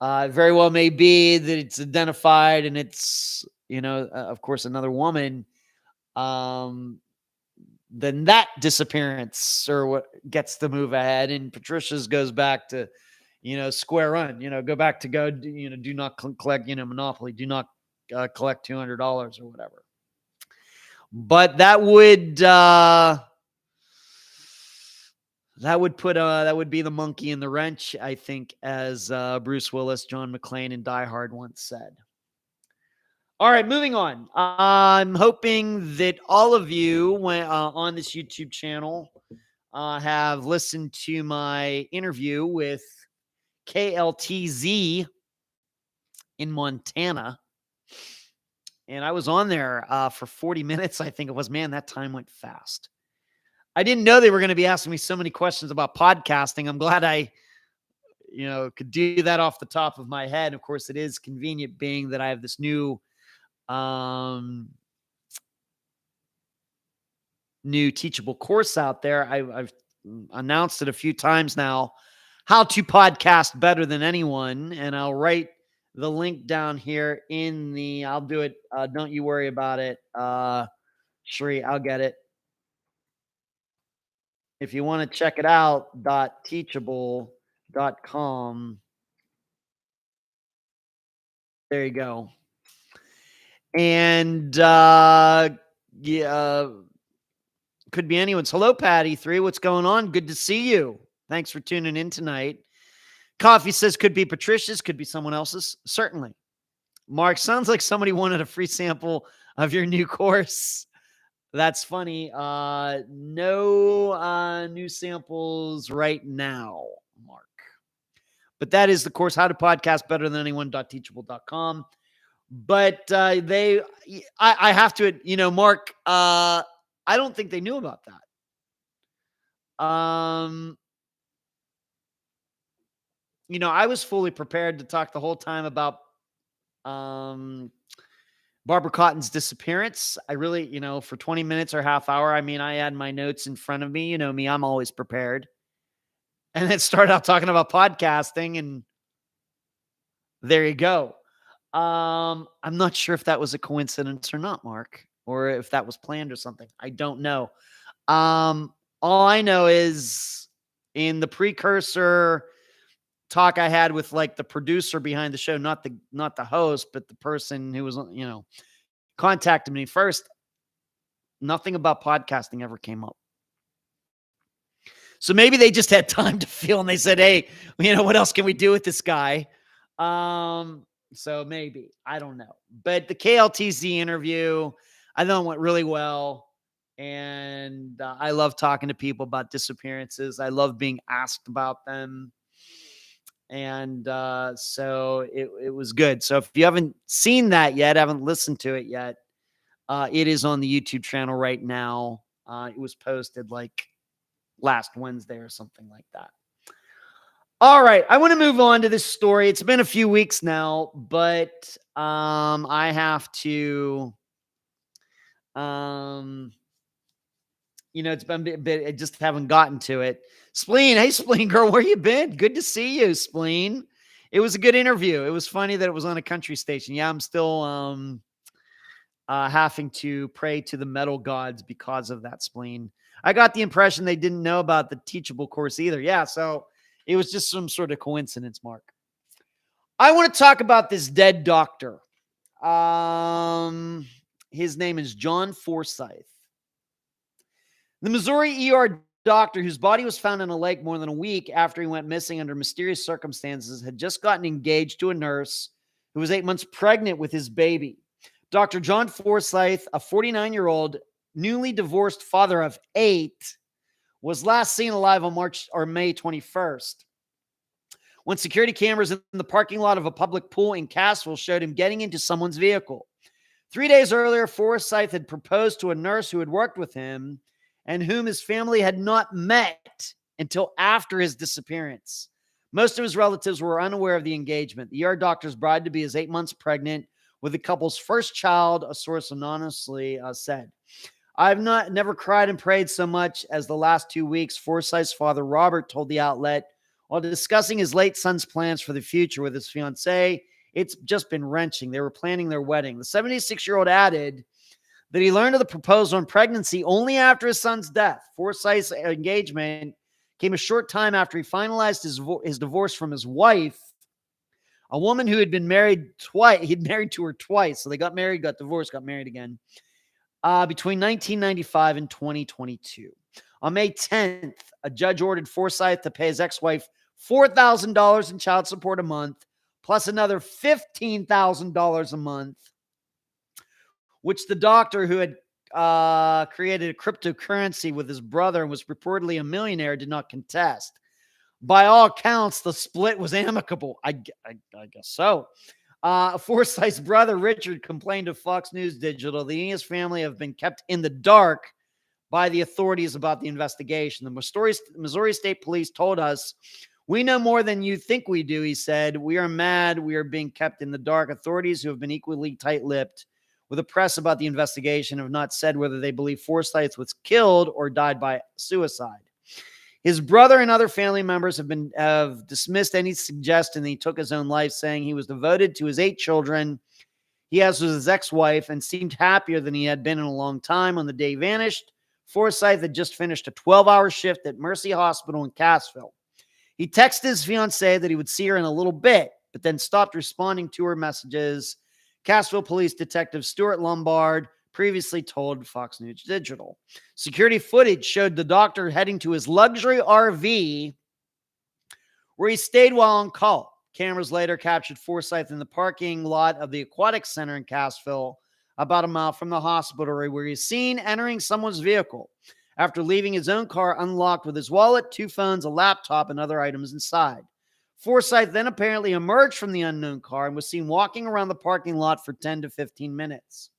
very well may be that it's identified and it's, of course, another woman. Then that disappearance or what gets the move ahead, and Patricia's goes back to, square one. Go back to do not collect, Monopoly, do not collect $200 or whatever. But that would be the monkey in the wrench, I think, as Bruce Willis, John McClane, and Die Hard once said. All right, moving on. I'm hoping that all of you on this YouTube channel have listened to my interview with KLTZ in Montana. And I was on there for 40 minutes, I think it was. Man, that time went fast. I didn't know they were going to be asking me so many questions about podcasting. I'm glad I, could do that off the top of my head. Of course, it is convenient being that I have this new teachable course out there. I've announced it a few times now, how to podcast better than anyone. And I'll write the link down here I'll do it. Don't you worry about it. Sheree, I'll get it. If you want to check it out, teachable.com. There you go. And could be anyone's. Hello, Patty3. What's going on? Good to see you. Thanks for tuning in tonight. Coffee says could be Patricia's, could be someone else's. Certainly. Mark, sounds like somebody wanted a free sample of your new course. That's funny. No new samples right now, Mark. But that is the course, How to Podcast Better Than Anyone.teachable.com. But I have to, Mark, I don't think they knew about that. I was fully prepared to talk the whole time about Barbara Cotton's disappearance. I really, for 20 minutes or half hour, I had my notes in front of me. You know me, I'm always prepared. And then started out talking about podcasting, and there you go. I'm not sure if that was a coincidence or not, Mark, or if that was planned or something. I don't know. All I know is in the precursor talk I had with like the producer behind the show, not the host, but the person who was, contacted me first. Nothing about podcasting ever came up. So maybe they just had time to feel and they said, hey, what else can we do with this guy? So maybe, I don't know. But the KLTZ interview, I thought went really well. And I love talking to people about disappearances. I love being asked about them. And so it was good. So if you haven't seen that yet, haven't listened to it yet, it is on the YouTube channel right now. It was posted like last Wednesday or something like that. All right, I want to move on to this story. It's been a few weeks now, but I have to, it's been a bit, I just haven't gotten to it. Spleen, hey, Spleen girl, where you been? Good to see you, Spleen. It was a good interview. It was funny that it was on a country station. Yeah, I'm still having to pray to the metal gods because of that, Spleen. I got the impression they didn't know about the teachable course either. Yeah, so it was just some sort of coincidence, Mark. I want to talk about this dead doctor. His name is John Forsyth. The Missouri ER doctor, whose body was found in a lake more than a week after he went missing under mysterious circumstances, had just gotten engaged to a nurse who was 8 months pregnant with his baby. Dr. John Forsyth, a 49-year-old, newly divorced father of 8, was last seen alive on May 21st. When security cameras in the parking lot of a public pool in Cassville showed him getting into someone's vehicle. 3 days earlier, Forsyth had proposed to a nurse who had worked with him and whom his family had not met until after his disappearance. Most of his relatives were unaware of the engagement. The ER doctor's bride-to-be is 8 months pregnant with the couple's first child, a source anonymously said. I've never cried and prayed so much as the last 2 weeks, Forsyth's father, Robert, told the outlet while discussing his late son's plans for the future with his fiancée. It's just been wrenching. They were planning their wedding. The 76-year-old added that he learned of the proposal and pregnancy only after his son's death. Forsyth's engagement came a short time after he finalized his divorce from his wife, a woman who had been married twice. He'd married to her twice. So they got married, got divorced, got married again. Between 1995 and 2022. On May 10th, a judge ordered Forsyth to pay his ex-wife $4,000 in child support a month, plus another $15,000 a month, which the doctor who had created a cryptocurrency with his brother and was reportedly a millionaire did not contest. By all accounts, the split was amicable. I guess so. Forsyth's brother, Richard, complained to Fox News Digital that he and his family have been kept in the dark by the authorities about the investigation. The Missouri State Police told us, we know more than you think we do, he said. We are mad. We are being kept in the dark. Authorities who have been equally tight-lipped with the press about the investigation have not said whether they believe Forsyth was killed or died by suicide. His brother and other family members have dismissed any suggestion that he took his own life, saying he was devoted to his 8 children he has with his ex-wife and seemed happier than he had been in a long time. On the day he vanished, Forsyth had just finished a 12-hour shift at Mercy Hospital in Cassville. He texted his fiancée that he would see her in a little bit, but then stopped responding to her messages. Cassville Police Detective Stuart Lombard previously told Fox News Digital. Security footage showed the doctor heading to his luxury RV where he stayed while on call. Cameras later captured Forsyth in the parking lot of the Aquatic Center in Cassville, about a mile from the hospital, where he's seen entering someone's vehicle after leaving his own car unlocked with his wallet, 2 phones, a laptop, and other items inside. Forsyth then apparently emerged from the unknown car and was seen walking around the parking lot for 10 to 15 minutes.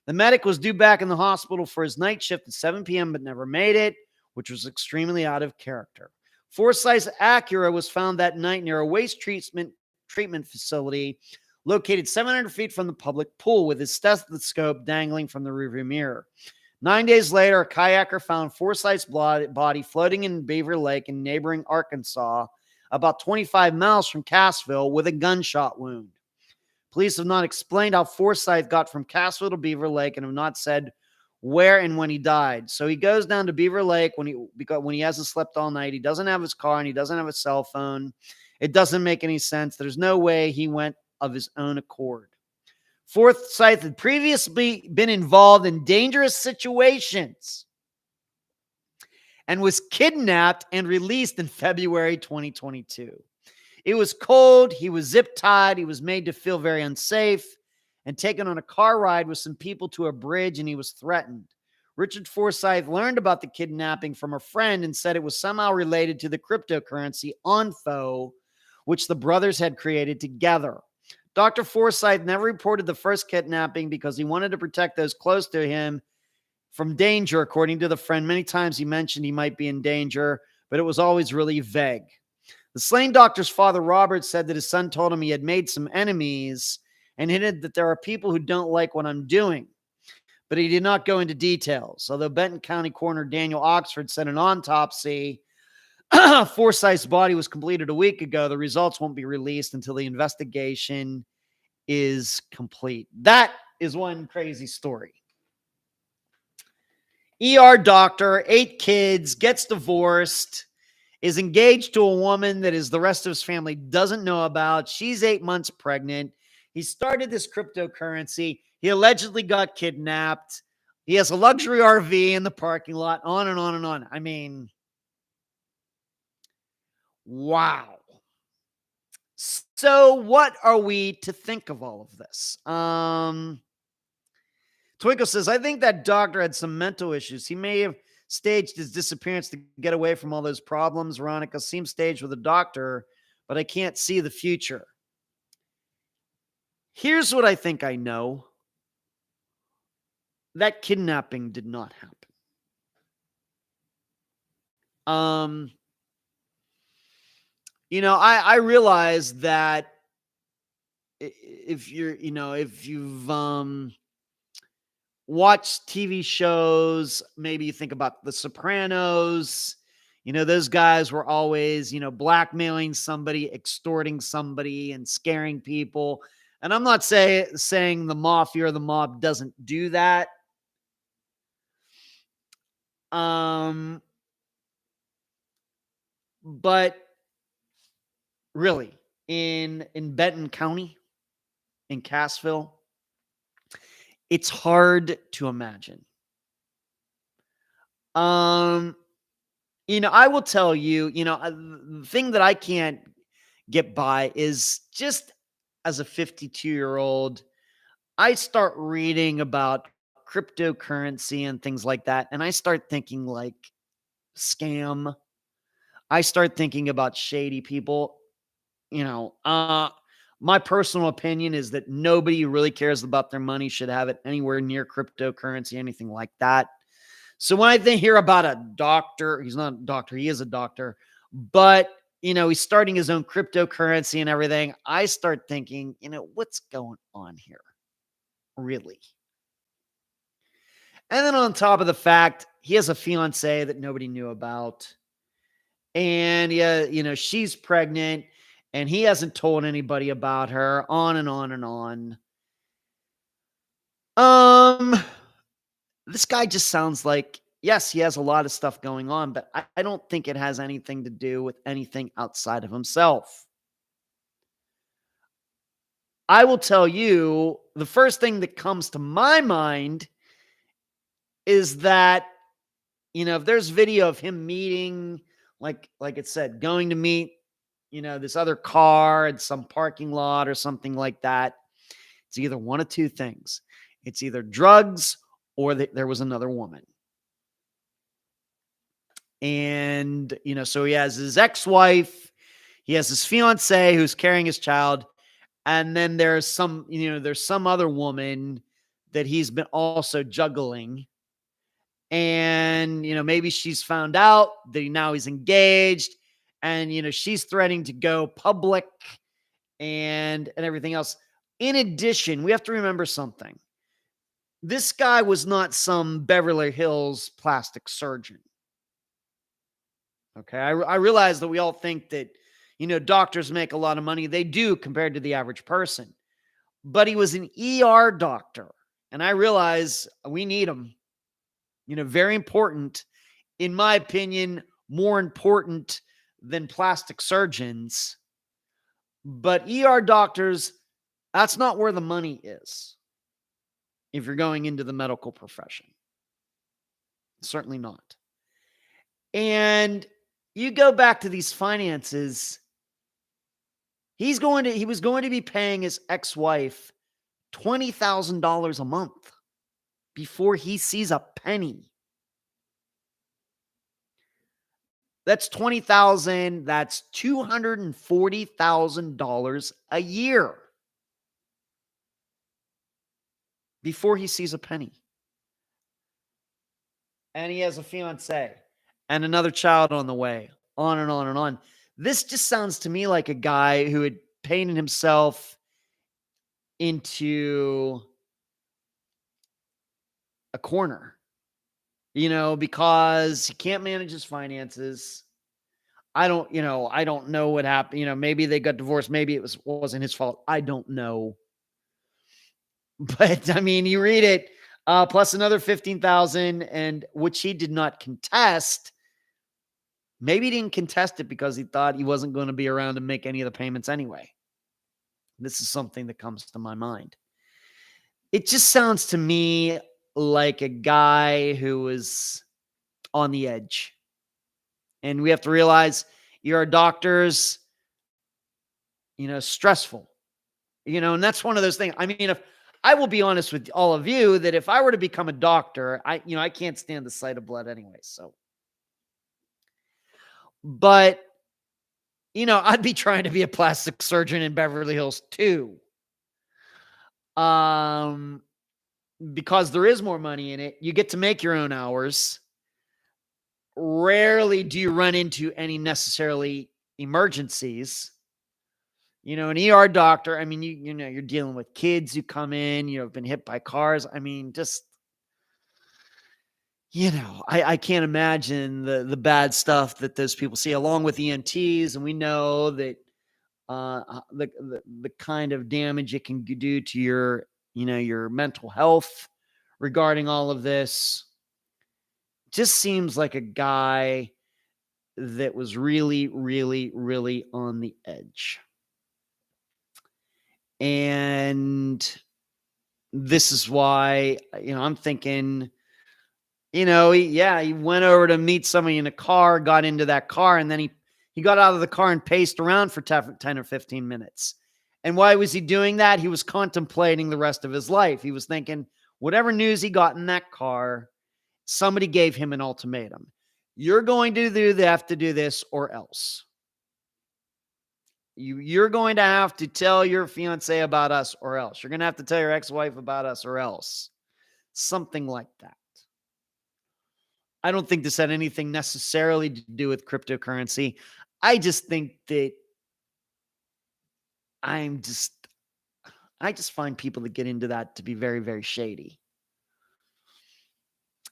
The medic was due back in the hospital for his night shift at 7 p.m. but never made it, which was extremely out of character. Forsyth's Acura was found that night near a waste treatment facility located 700 feet from the public pool with his stethoscope dangling from the rearview mirror. 9 days later, a kayaker found Forsyth's body floating in Beaver Lake in neighboring Arkansas, about 25 miles from Cassville, with a gunshot wound. Police have not explained how Forsyth got from Cassville to Beaver Lake and have not said where and when he died. So he goes down to Beaver Lake when he hasn't slept all night. He doesn't have his car and he doesn't have a cell phone. It doesn't make any sense. There's no way he went of his own accord. Forsyth had previously been involved in dangerous situations and was kidnapped and released in February 2022. It was cold. He was zip tied. He was made to feel very unsafe and taken on a car ride with some people to a bridge, and he was threatened. Richard Forsyth learned about the kidnapping from a friend and said it was somehow related to the cryptocurrency UFO, which the brothers had created together. Dr. Forsyth never reported the first kidnapping because he wanted to protect those close to him from danger, according to the friend. Many times he mentioned he might be in danger, but it was always really vague. The slain doctor's father, Robert, said that his son told him he had made some enemies and hinted that there are people who don't like what I'm doing, but he did not go into details. Although Benton County Coroner Daniel Oxford said an autopsy Forsyth's body was completed a week ago, the results won't be released until the investigation is complete. That is one crazy story. ER doctor, 8 kids, gets divorced, is engaged to a woman that is the rest of his family doesn't know about. She's 8 months pregnant. He started this cryptocurrency. He allegedly got kidnapped. He has a luxury RV in the parking lot, on and on and on. I mean, wow. So what are we to think of all of this? Twinkle says, I think that doctor had some mental issues. He may have staged his disappearance to get away from all those problems. Veronica seems staged with a doctor, but I can't see the future. Here's what I think I know. That kidnapping did not happen. I realize that if you've watched TV shows, maybe you think about The Sopranos, those guys were always, blackmailing somebody, extorting somebody, and scaring people. And I'm not saying the mafia or the mob doesn't do that. But really, in Benton County, in Cassville, it's hard to imagine. I will tell you, the thing that I can't get by is just as a 52-year-old, I start reading about cryptocurrency and things like that, and I start thinking like scam. I start thinking about shady people. My personal opinion is that nobody who really cares about their money should have it anywhere near cryptocurrency, anything like that. So when I hear about a doctor, he's not a doctor, he is a doctor, but he's starting his own cryptocurrency and everything, I start thinking, what's going on here? Really? And then on top of the fact, he has a fiance that nobody knew about. And she's pregnant and he hasn't told anybody about her, on and on and on. This guy just sounds like, yes, he has a lot of stuff going on, but I don't think it has anything to do with anything outside of himself. I will tell you, the first thing that comes to my mind is that, if there's video of him meeting, like it said, going to meet, this other car at some parking lot or something like that, it's either one of two things. It's either drugs or there was another woman. And, so he has his ex-wife, he has his fiance who's carrying his child. And then there's some other woman that he's been also juggling. And, maybe she's found out that now he's engaged and, she's threatening to go public and everything else. In addition, we have to remember something. This guy was not some Beverly Hills plastic surgeon. Okay. I realize that we all think that, doctors make a lot of money. They do compared to the average person, but he was an ER doctor. And I realize we need him, very important, in my opinion, more important than plastic surgeons. But ER doctors, that's not where the money is. if you're going into the medical profession. Certainly not. And you go back to these finances, he was going to be paying his ex-wife $20,000 a month before he sees a penny. That's 20,000, that's $240,000 a year before he sees a penny. And he has a fiance and another child on the way, on and on and on. This just sounds to me like a guy who had painted himself into a corner, because he can't manage his finances. I don't know what happened. Maybe they got divorced. Maybe it wasn't his fault. I don't know. But I mean, you read it, plus another 15,000, and which he did not contest. Maybe he didn't contest it because he thought he wasn't going to be around to make any of the payments anyway. This is something that comes to my mind. It just sounds to me like a guy who was on the edge. And we have to realize you're doctors, stressful, and that's one of those things. I mean, if I will be honest with all of you that if I were to become a doctor, I can't stand the sight of blood anyway. So, but, I'd be trying to be a plastic surgeon in Beverly Hills too. Because there is more money in it. You get to make your own hours. Rarely do you run into any necessarily emergencies. An ER doctor, I mean, you're dealing with kids who come in, have been hit by cars. I mean, just, I can't imagine the bad stuff that those people see, along with EMTs. And we know that the kind of damage it can do to your mental health regarding all of this. Just seems like a guy that was really, really, really on the edge. And this is why, I'm thinking, he went over to meet somebody in a car, got into that car, and then he got out of the car and paced around for 10 or 15 minutes. And why was he doing that? He was contemplating the rest of his life. He was thinking, whatever news he got in that car, somebody gave him an ultimatum. You're going to have to do this or else. You're going to have to tell your fiance about us or else. You're going to have to tell your ex-wife about us or else. Something like that. I don't think this had anything necessarily to do with cryptocurrency. I just think that I just find people that get into that to be very, very shady.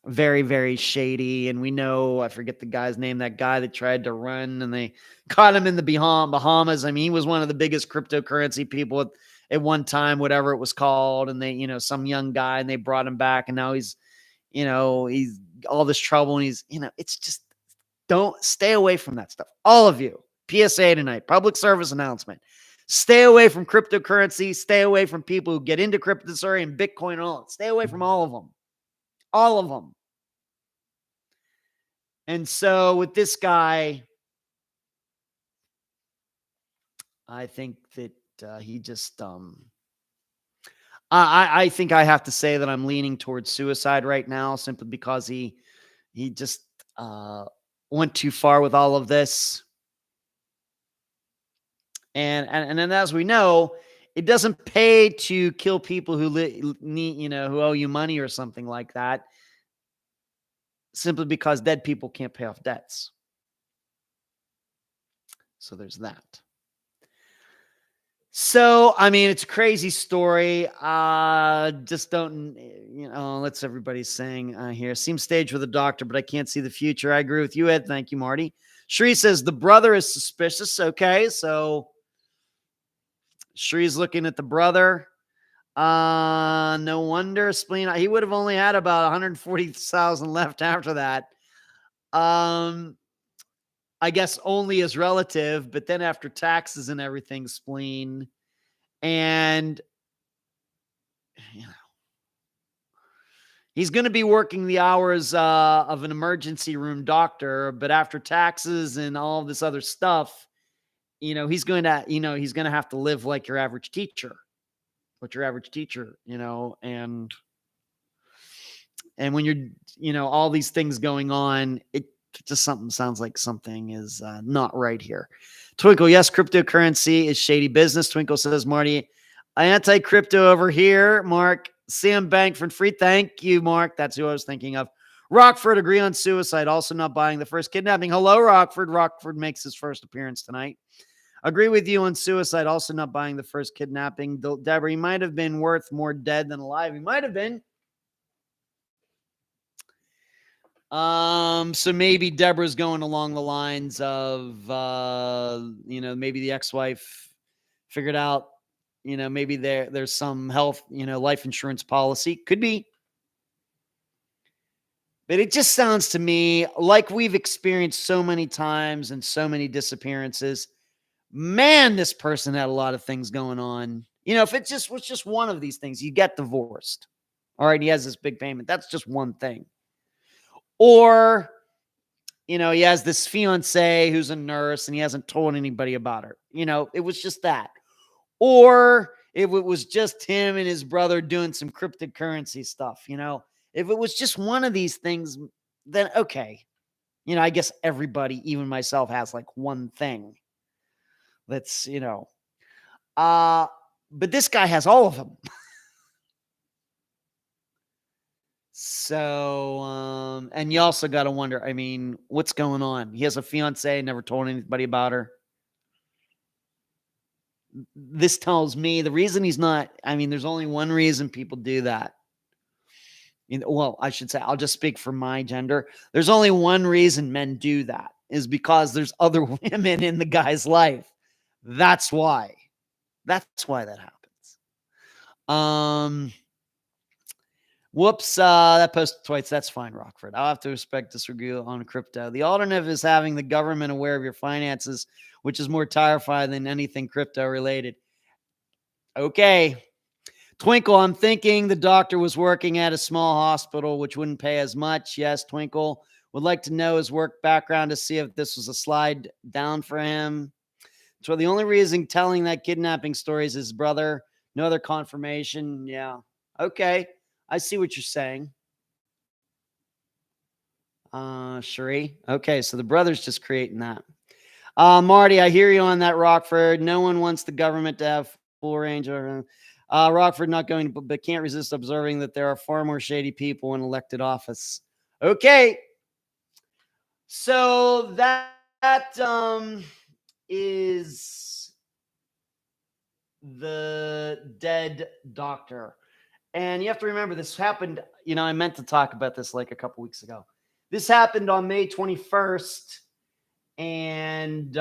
Very, very shady. And we know, I forget the guy's name, that guy that tried to run and they caught him in the Bahamas. I mean, he was one of the biggest cryptocurrency people at one time, whatever it was called. And they, some young guy, and they brought him back. And now he's all this trouble. And he's, it's just, don't stay away from that stuff. All of you, PSA tonight, public service announcement. Stay away from cryptocurrency. Stay away from people who get into cryptocurrency and Bitcoin and all. Stay away from all of them. All of them. And so with this guy, I think that he just, I think I have to say that I'm leaning towards suicide right now, simply because he just went too far with all of this. And then, as we know, it doesn't pay to kill people who who owe you money or something like that, simply because dead people can't pay off debts. So there's that. So, I mean, it's a crazy story. Just don't, let's everybody's saying here. Seems staged with a doctor, but I can't see the future. I agree with you, Ed. Thank you, Marty. Shree says the brother is suspicious. Okay, so Shree's looking at the brother. No wonder spleen. He would have only had about 140,000 left after that. I guess only as relative, but then after taxes and everything, spleen. And He's going to be working the hours of an emergency room doctor, but after taxes and all this other stuff, he's going to, he's going to have to live like your average teacher, and when you're, all these things going on, it just sounds like something is not right here. Twinkle, yes, cryptocurrency is shady business. Twinkle says, Marty, anti-crypto over here. Mark, Sam Bankford free. Thank you, Mark. That's who I was thinking of. Rockford, agree on suicide. Also not buying the first kidnapping. Hello, Rockford. Rockford makes his first appearance tonight. Agree with you on suicide. Also not buying the first kidnapping. Deborah, he might have been worth more dead than alive. He might have been. So maybe Deborah's going along the lines of, maybe the ex-wife figured out, maybe there's some health, life insurance policy. Could be. But it just sounds to me like we've experienced so many times and so many disappearances. Man, this person had a lot of things going on. If it was just one of these things, you get divorced. All right, he has this big payment. That's just one thing. Or, he has this fiance who's a nurse and he hasn't told anybody about her. It was just that. Or if it was just him and his brother doing some cryptocurrency stuff, if it was just one of these things, then okay. I guess everybody, even myself, has like one thing that's, but this guy has all of them. So, and you also got to wonder, what's going on? He has a fiance, never told anybody about her. This tells me the reason he's not, there's only one reason people do that. Well, I should say, I'll just speak for my gender. There's only one reason men do that is because there's other women in the guy's life. That's why. That's why that happens. Whoops, that post twice. That's fine, Rockford. I'll have to respect this review on crypto. The alternative is having the government aware of your finances, which is more terrifying than anything crypto related. Okay. Twinkle, I'm thinking the doctor was working at a small hospital, which wouldn't pay as much. Yes, Twinkle. Would like to know his work background to see if this was a slide down for him. So the only reason telling that kidnapping story is his brother. No other confirmation. Yeah. Okay. I see what you're saying. Sheree. Okay, so the brother's just creating that. Marty, I hear you on that, Rockford. No one wants the government to have full range of Rockford not going to, but can't resist observing that there are far more shady people in elected office. Okay. So that is the dead doctor. And you have to remember, this happened, I meant to talk about this like a couple weeks ago. This happened on May 21st. And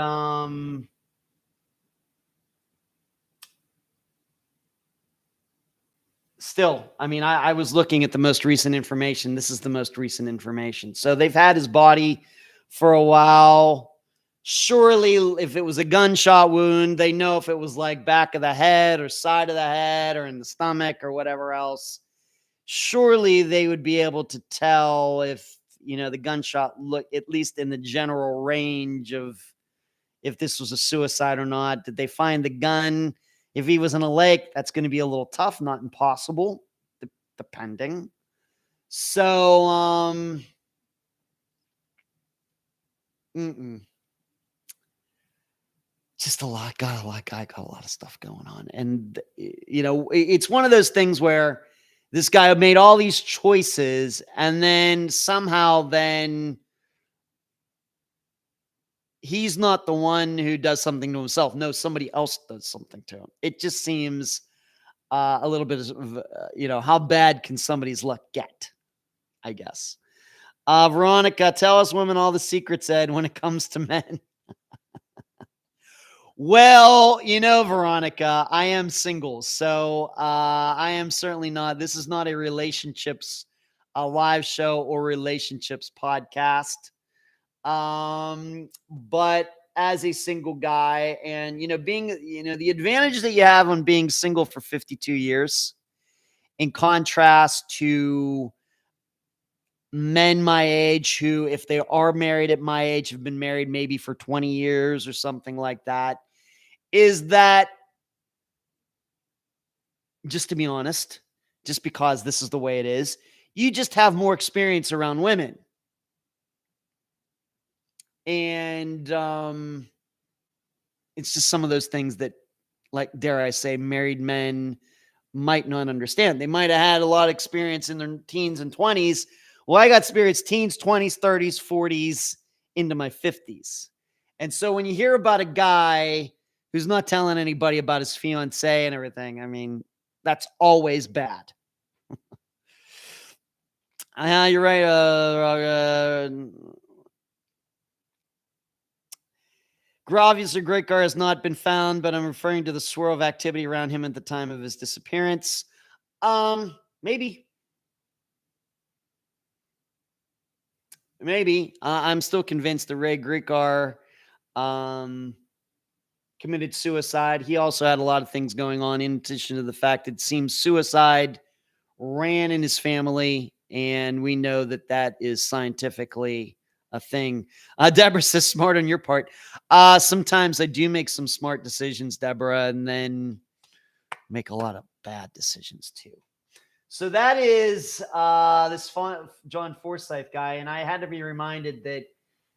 still, I was looking at the most recent information. This is the most recent information. So they've had his body for a while. Surely, if it was a gunshot wound, they know if it was like back of the head or side of the head or in the stomach or whatever else. Surely they would be able to tell if, the gunshot looked at least in the general range of if this was a suicide or not. Did they find the gun? If he was in a lake, that's going to be a little tough, not impossible, depending. So, just a lot, got a lot of stuff going on. And, it's one of those things where this guy made all these choices and then somehow he's not the one who does something to himself. No, somebody else does something to him. It just seems a little bit of, how bad can somebody's luck get, I guess. Veronica, tell us women all the secrets, Ed, when it comes to men. Well, Veronica, I am single, so I am certainly not. This is not a relationships live show or relationships podcast. But as a single guy and, being, the advantage that you have on being single for 52 years in contrast to men my age who, if they are married at my age, have been married maybe for 20 years or something like that, is that, just to be honest, just because this is the way it is, you just have more experience around women. And it's just some of those things that, like, dare I say, married men might not understand. They might have had a lot of experience in their teens and 20s. Well, I got experience teens, 20s, 30s, 40s, into my 50s. And so when you hear about a guy who's not telling anybody about his fiance and everything, I mean, that's always bad. You're right. Obviously, Great Gar has not been found, but I'm referring to the swirl of activity around him at the time of his disappearance. Maybe. I'm still convinced that Ray Grigar committed suicide. He also had a lot of things going on, in addition to the fact that it seems suicide ran in his family, and we know that that is scientifically a thing. Deborah says, smart on your part. Sometimes I do make some smart decisions, Deborah, and then make a lot of bad decisions too. So that is this John Forsyth guy, and I had to be reminded that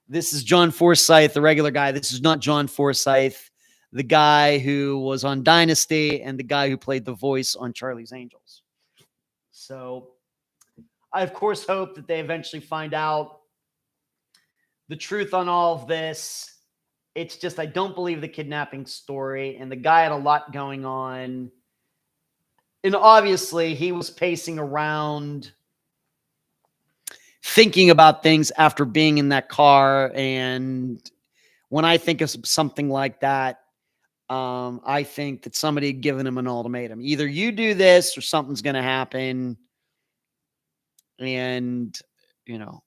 this is John Forsyth, the regular guy. This is not John Forsyth, the guy who was on Dynasty and the guy who played the voice on Charlie's Angels. So I, of course, hope that they eventually find out the truth on all of this. It's just, I don't believe the kidnapping story, and the guy had a lot going on. And obviously, he was pacing around thinking about things after being in that car. And when I think of something like that, I think that somebody had given him an ultimatum. Either you do this or something's going to happen. And, you know,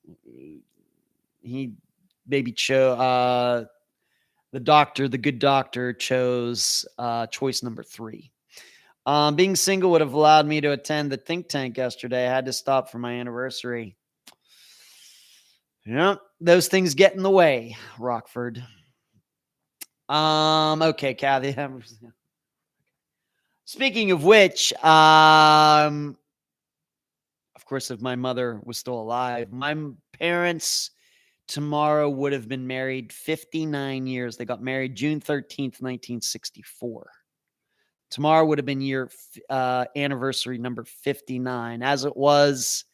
he maybe chose, the good doctor chose choice number 3. Being single would have allowed me to attend the think tank yesterday. I had to stop for my anniversary. Yeah, those things get in the way, Rockford. Okay, Kathy. Speaking of which, of course, if my mother was still alive, my parents tomorrow would have been married 59 years. They got married June 13th, 1964. Tomorrow would have been year anniversary number 59. As it was,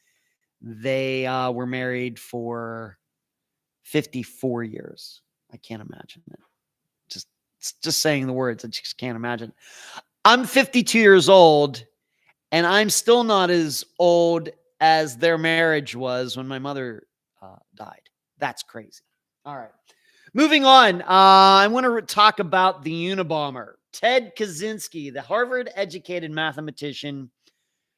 they were married for 54 years. I can't imagine it. Just saying the words, I just can't imagine. I'm 52 years old, and I'm still not as old as their marriage was when my mother died. That's crazy. All right. Moving on. I want to talk about the Unabomber. Ted Kaczynski, the Harvard-educated mathematician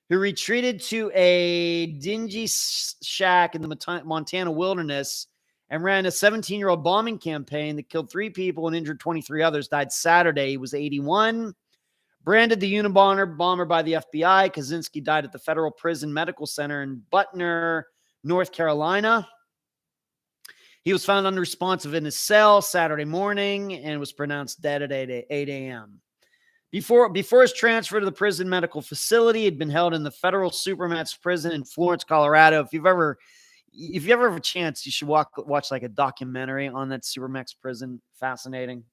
who retreated to a dingy shack in the Montana wilderness and ran a 17-year-old bombing campaign that killed 3 people and injured 23 others, died Saturday. He was 81. Branded the Unabomber by the FBI, Kaczynski died at the Federal Prison Medical Center in Butner, North Carolina. He was found unresponsive in his cell Saturday morning and was pronounced dead at 8 a.m. Before his transfer to the prison medical facility, he'd been held in the federal Supermax prison in Florence, Colorado. If you ever have a chance, you should watch like a documentary on that Supermax prison. Fascinating.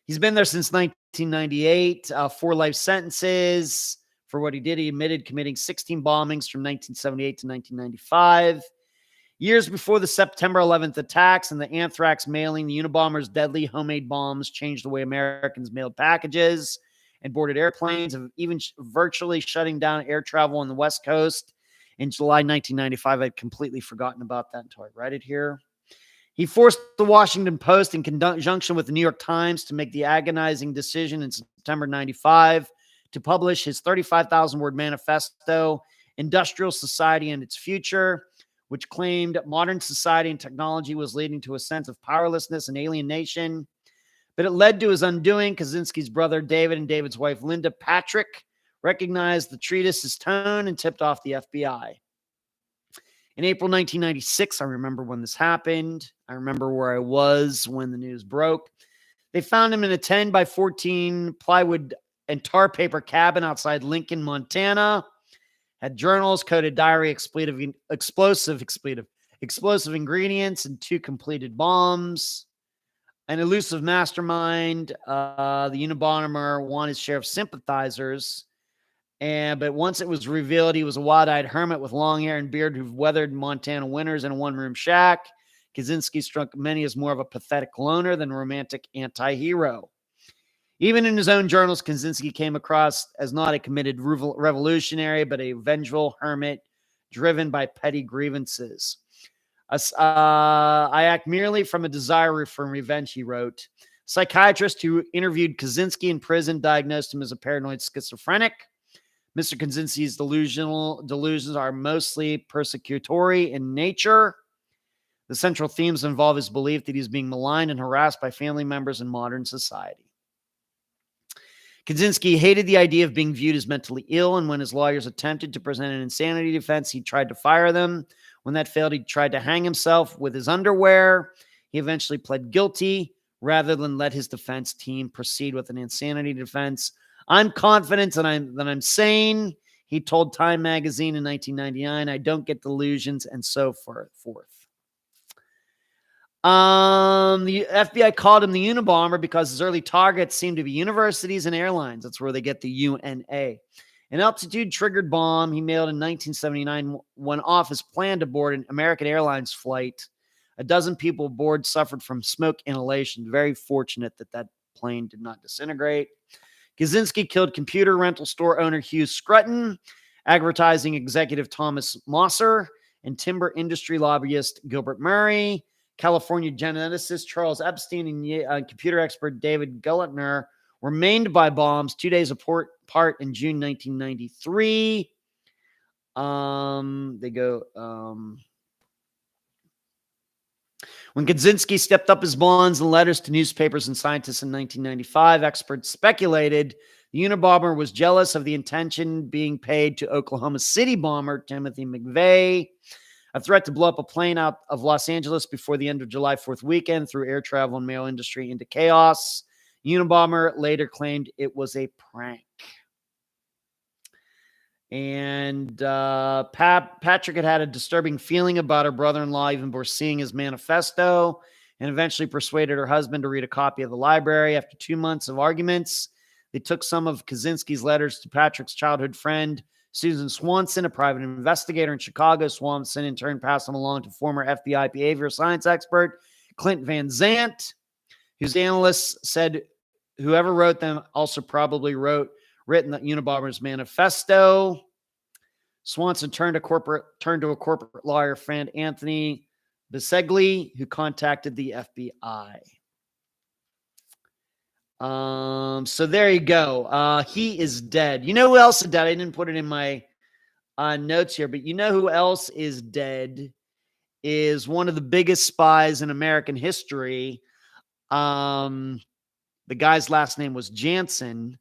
He's been there since 1998, 4 life sentences for what he did. He admitted committing 16 bombings from 1978 to 1995. Years before the September 11th attacks and the anthrax mailing, the Unabomber's deadly homemade bombs changed the way Americans mailed packages and boarded airplanes, even virtually shutting down air travel on the West Coast. In July 1995, I'd completely forgotten about that until I read it here. He forced the Washington Post in conjunction with the New York Times to make the agonizing decision in September 95 to publish his 35,000-word manifesto, Industrial Society and Its Future, which claimed modern society and technology was leading to a sense of powerlessness and alienation. But it led to his undoing. Kaczynski's brother David and David's wife Linda Patrick recognized the treatise's tone and tipped off the FBI. In April 1996, I remember when this happened. I remember where I was when the news broke. They found him in a 10 by 14 plywood and tar paper cabin outside Lincoln, Montana. Had journals, coded diary, explosive ingredients, and 2 completed bombs. An elusive mastermind, the Unabomber won his share of sympathizers. But once it was revealed he was a wide-eyed hermit with long hair and beard who weathered Montana winters in a one-room shack, Kaczynski struck many as more of a pathetic loner than a romantic anti-hero. Even in his own journals, Kaczynski came across as not a committed revolutionary, but a vengeful hermit driven by petty grievances. I act merely from a desire for revenge, he wrote. A psychiatrist who interviewed Kaczynski in prison diagnosed him as a paranoid schizophrenic. Mr. Kaczynski's delusions are mostly persecutory in nature. The central themes involve his belief that he's being maligned and harassed by family members in modern society. Kaczynski hated the idea of being viewed as mentally ill, and when his lawyers attempted to present an insanity defense, he tried to fire them. When that failed, he tried to hang himself with his underwear. He eventually pled guilty rather than let his defense team proceed with an insanity defense. I'm confident that I'm sane, he told Time magazine in 1999. I don't get delusions, and so forth. The FBI called him the Unabomber because his early targets seemed to be universities and airlines. That's where they get the UNA. An altitude-triggered bomb he mailed in 1979 went off his plan to board an American Airlines flight. A dozen people aboard suffered from smoke inhalation. Very fortunate that plane did not disintegrate. Kaczynski killed computer rental store owner Hugh Scruton, advertising executive Thomas Mosser, and timber industry lobbyist Gilbert Murray. California geneticist Charles Epstein and computer expert David Gullitner were maimed by bombs 2 days apart in June 1993. When Kaczynski stepped up his bonds and letters to newspapers and scientists in 1995, experts speculated the Unabomber was jealous of the attention being paid to Oklahoma City bomber Timothy McVeigh. A threat to blow up a plane out of Los Angeles before the end of July 4th weekend threw air travel and mail industry into chaos. Unabomber later claimed it was a prank. And Patrick had a disturbing feeling about her brother-in-law even before seeing his manifesto, and eventually persuaded her husband to read a copy of the library. After 2 months of arguments, they took some of Kaczynski's letters to Patrick's childhood friend, Susan Swanson, a private investigator in Chicago. Swanson, in turn, passed them along to former FBI behavioral science expert Clint Van Zandt, whose analysts said whoever wrote them also probably written the Unabomber's manifesto. Swanson turned to a corporate lawyer friend, Anthony Bisegli, who contacted the FBI. So there you go. He is dead. You know who else is dead? I didn't put it in my notes here, but you know who else is dead? Is one of the biggest spies in American history. The guy's last name was Jansen,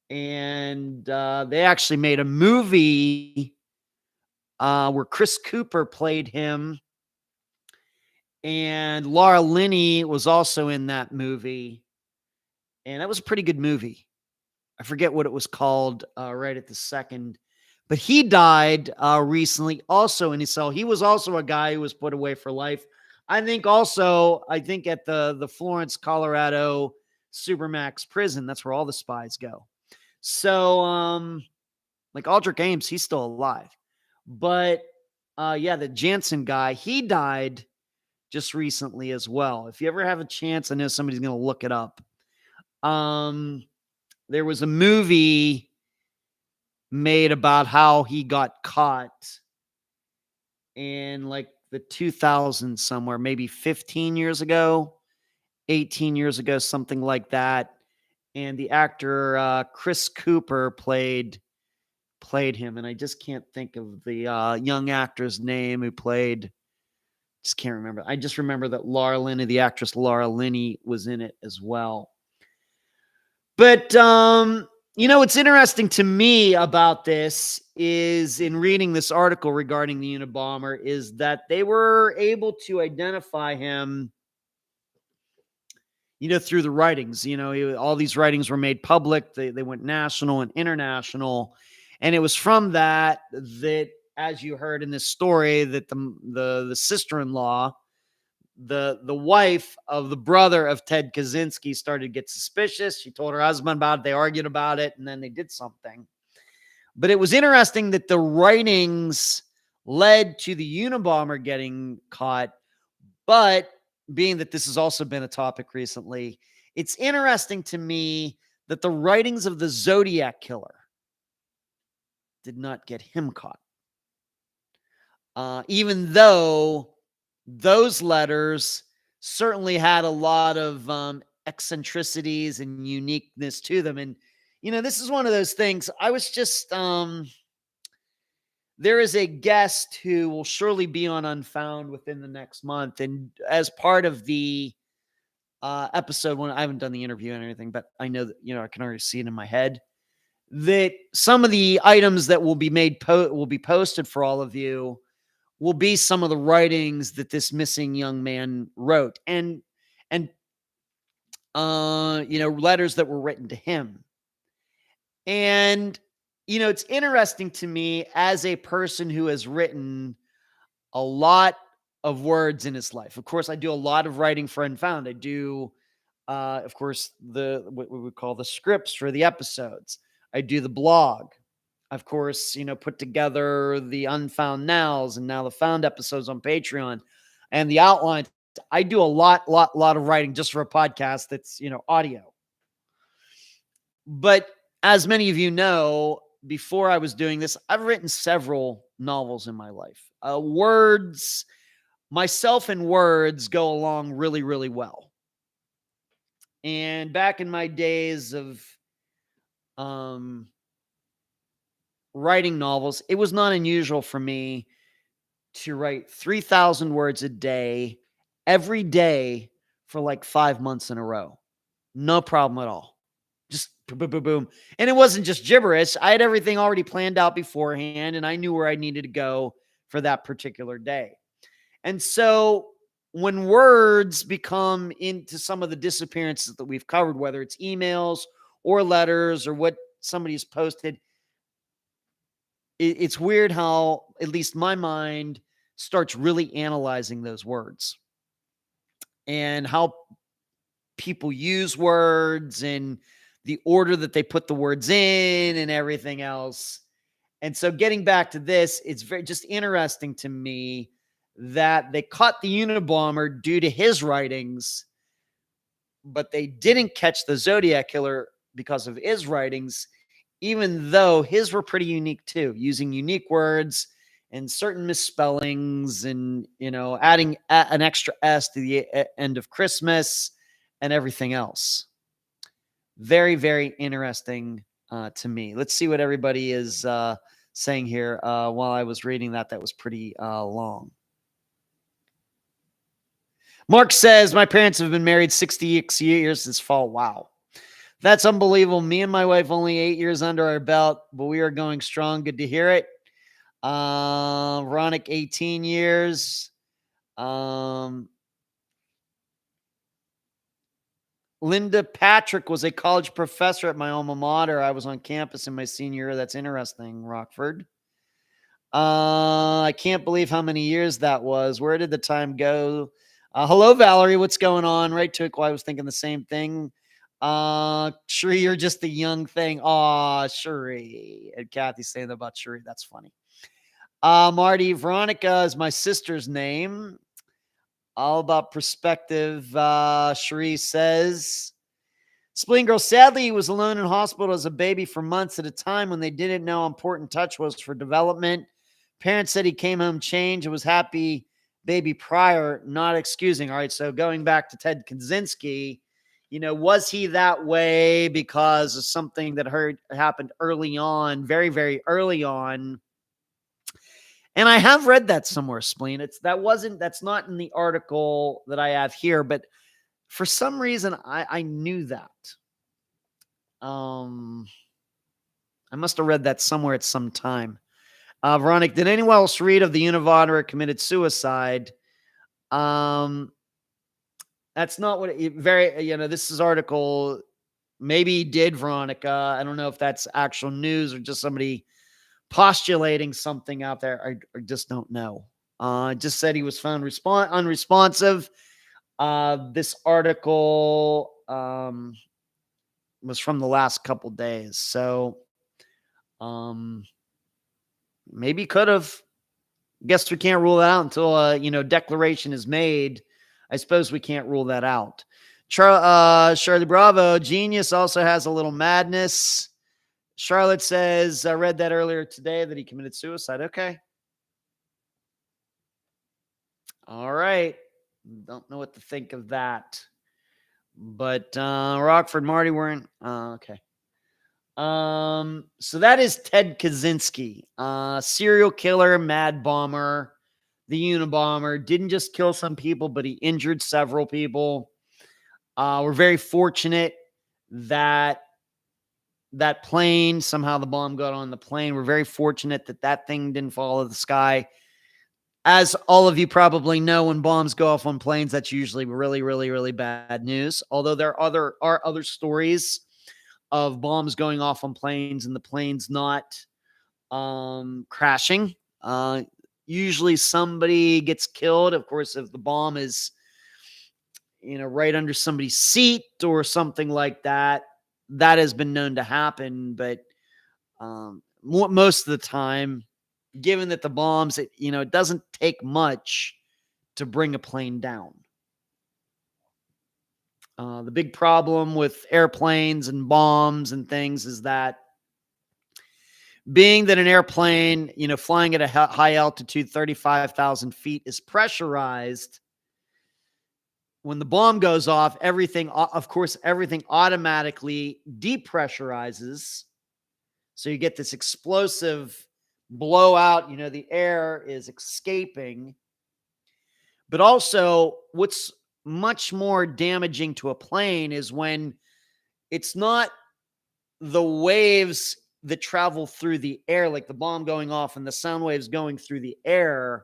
and they actually made a movie where Chris Cooper played him, and Laura Linney was also in that movie. And that was a pretty good movie. I forget what it was called right at the second. But he died recently also. And so he was also a guy who was put away for life. I think at the Florence, Colorado Supermax prison. That's where all the spies go. So like Aldrich Ames, he's still alive. But the Jansen guy, he died just recently as well. If you ever have a chance, I know somebody's going to look it up. There was a movie made about how he got caught in like the 2000s somewhere, maybe 15 years ago, 18 years ago, something like that. And the actor Chris Cooper played him, and I just can't think of the young actor's name who played. Just can't remember. I just remember that Laura Linney, the actress Laura Linney, was in it as well. But What's interesting to me about this is in reading this article regarding the Unabomber is that they were able to identify him, through the writings. All these writings were made public. They went national and international. And it was from that, as you heard in this story, that the sister-in-law, the wife of the brother of Ted Kaczynski, started to get suspicious. She told her husband about it. They argued about it, and then they did something. But it was interesting that the writings led to the Unabomber getting caught. But being that this has also been a topic recently, it's interesting to me that the writings of the Zodiac Killer did not get him caught. Even though those letters certainly had a lot of eccentricities and uniqueness to them. And, this is one of those things. I was just, there is a guest who will surely be on Unfound within the next month. And as part of the episode, when I haven't done the interview and anything, but I know that, I can already see it in my head, that some of the items that will be will be posted for all of you will be some of the writings that this missing young man wrote, and letters that were written to him. And it's interesting to me as a person who has written a lot of words in his life. Of course, I do a lot of writing for Unfound. I do, of course, what we would call the scripts for the episodes. I do the blog. Of course, put together the Unfound Nows and Now the Found episodes on Patreon and the outlines. I do a lot of writing just for a podcast that's, audio. But as many of you know, before I was doing this, I've written several novels in my life. Myself and words go along really, really well. And back in my days of writing novels, it was not unusual for me to write 3,000 words a day, every day for like 5 months in a row. No problem at all. Just boom, boom, boom, boom. And it wasn't just gibberish. I had everything already planned out beforehand, and I knew where I needed to go for that particular day. And so when words become into some of the disappearances that we've covered, whether it's emails or letters or what somebody's posted, it's weird how at least my mind starts really analyzing those words and how people use words and the order that they put the words in and everything else. And so getting back to this, it's very just interesting to me that they caught the Unabomber due to his writings, but they didn't catch the Zodiac Killer because of his writings, even though his were pretty unique too, using unique words and certain misspellings and, adding an extra S to the end of Christmas and everything else. Very, very interesting to me. Let's see what everybody is saying here while I was reading that. That was pretty long. Mark says, my parents have been married 66 years this fall. Wow. That's unbelievable. Me and my wife only 8 years under our belt, but we are going strong. Good to hear it. Veronica, 18 years. Linda Patrick was a college professor at my alma mater. I was on campus in my senior year. That's interesting, Rockford. I can't believe how many years that was. Where did the time go? Hello, Valerie. What's going on? Right to it. I was thinking the same thing. Sheree, you're just a young thing. Aw, Sheree. And Kathy's saying that about Sheree. That's funny. Marty, Veronica is my sister's name. All about perspective. Sheree says, Spleen Girl, sadly, he was alone in hospital as a baby for months at a time when they didn't know how important touch was for development. Parents said he came home changed and was happy baby prior, not excusing. All right, so going back to Ted Kaczynski, was he that way because of something that happened early on, very, very early on? And I have read that somewhere, Spleen. That's not in the article that I have here, but for some reason I knew that. I must have read that somewhere at some time. Veronica, did anyone else read of the Unabomber committed suicide? That's not what this is article. Maybe he did, Veronica. I don't know if that's actual news or just somebody postulating something out there. I just don't know. Just said he was found unresponsive. This article was from the last couple days. So maybe could have. Guess we can't rule that out until declaration is made. I suppose we can't rule that out. Charlie Bravo, genius also has a little madness. Charlotte says, I read that earlier today that he committed suicide. Okay. All right. Don't know what to think of that. But Rockford, Marty weren't. Okay. So that is Ted Kaczynski, serial killer, mad bomber, the Unabomber. Didn't just kill some people, but he injured several people. We're very fortunate that plane, somehow the bomb got on the plane. We're very fortunate that thing didn't fall out of the sky. As all of you probably know, when bombs go off on planes, that's usually really, really, really bad news. Although there are other stories of bombs going off on planes and the planes not crashing. Usually somebody gets killed. Of course, if the bomb is, right under somebody's seat or something like that, that has been known to happen. But most of the time, given that the bombs, it doesn't take much to bring a plane down. The big problem with airplanes and bombs and things is that being that an airplane, flying at a high altitude, 35,000 feet, is pressurized, when the bomb goes off, everything automatically depressurizes. So you get this explosive blowout, the air is escaping. But also, what's much more damaging to a plane is when it's not the waves that travel through the air, like the bomb going off and the sound waves going through the air.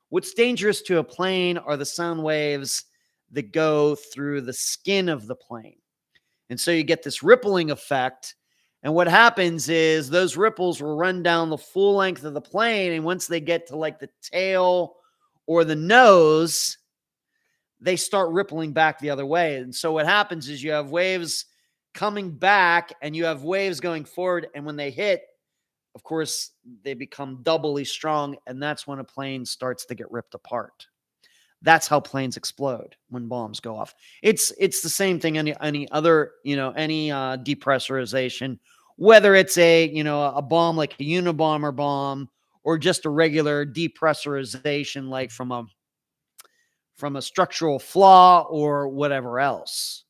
What's dangerous to a plane are the sound waves that go through the skin of the plane. And so you get this rippling effect. And what happens is those ripples will run down the full length of the plane. And once they get to like the tail or the nose, they start rippling back the other way. And so what happens is you have waves coming back and you have waves going forward. And when they hit, of course, they become doubly strong. And that's when a plane starts to get ripped apart. That's how planes explode when bombs go off. It's the same thing any other, any depressurization, whether it's a bomb like a Unabomber bomb or just a regular depressurization like from a structural flaw or whatever else.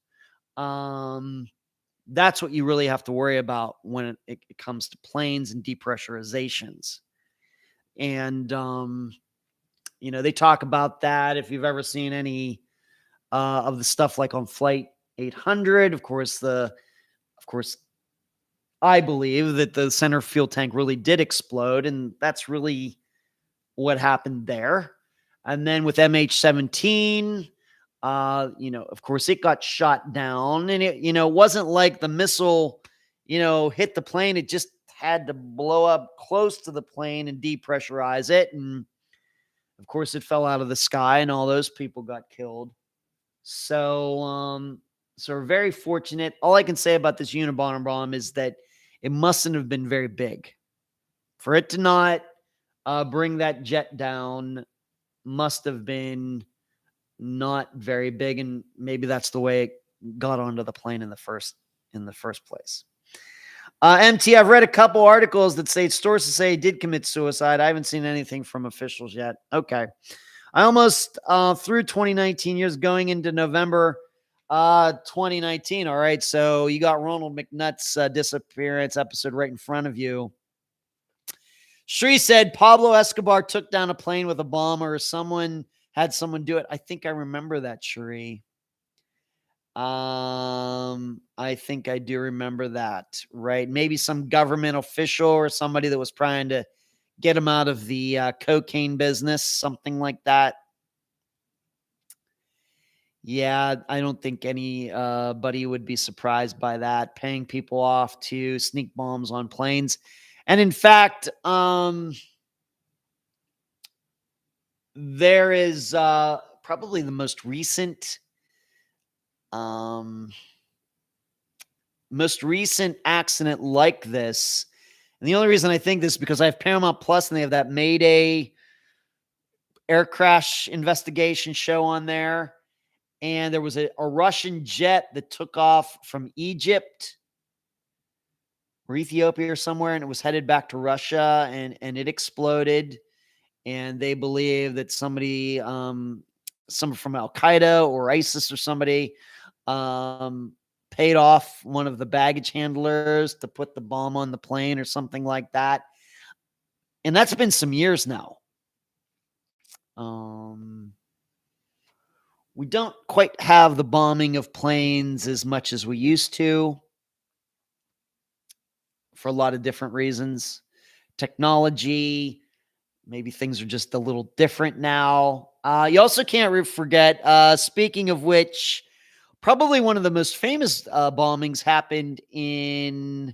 That's what you really have to worry about when it comes to planes and depressurizations. And they talk about that. If you've ever seen any of the stuff like on Flight 800, of course, I believe that the center fuel tank really did explode, and that's really what happened there. And then with MH17, of course, it got shot down, and it wasn't like the missile, hit the plane. It just had to blow up close to the plane and depressurize it. And of course, it fell out of the sky and all those people got killed. So we're very fortunate. All I can say about this Unabomber bomb is that it mustn't have been very big. For it to not bring that jet down must have been not very big. And maybe that's the way it got onto the plane in the first place. MT, I've read a couple articles that say sources say he did commit suicide. I haven't seen anything from officials yet. Okay. I almost through 2019 years going into November 2019. All right. So you got Ronald McNutt's disappearance episode right in front of you. Shree said Pablo Escobar took down a plane with a bomb or someone had someone do it. I think I remember that, Shree. I think I do remember that, right? Maybe some government official or somebody that was trying to get him out of the cocaine business, something like that. Yeah, I don't think anybody would be surprised by that, paying people off to sneak bombs on planes. And in fact, there is probably the um, most recent accident like this. And the only reason I think this is because I have Paramount Plus and they have that Mayday air crash investigation show on there. And there was a Russian jet that took off from Egypt or Ethiopia or somewhere, and it was headed back to Russia, and it exploded. And they believe that somebody, someone from Al Qaeda or ISIS or somebody, paid off one of the baggage handlers to put the bomb on the plane or something like that. And that's been some years now. We don't quite have the bombing of planes as much as we used to for a lot of different reasons. Technology, maybe things are just a little different now. You also can't forget, speaking of which, probably one of the most famous bombings happened in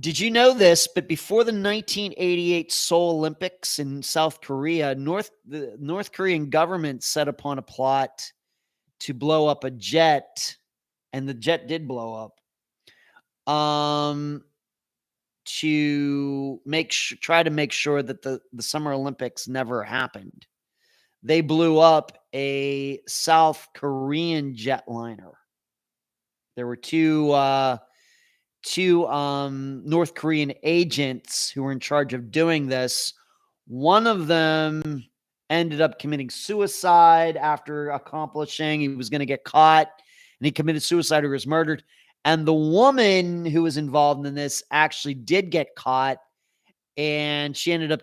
did you know this? But before the 1988 Seoul Olympics in South Korea, the North Korean government set upon a plot to blow up a jet, and the jet did blow up. To try to make sure that the Summer Olympics never happened. They blew up a South Korean jetliner. There were two North Korean agents who were in charge of doing this. One of them ended up committing suicide after accomplishing. He was going to get caught, and he committed suicide or was murdered. And the woman who was involved in this actually did get caught, and she ended up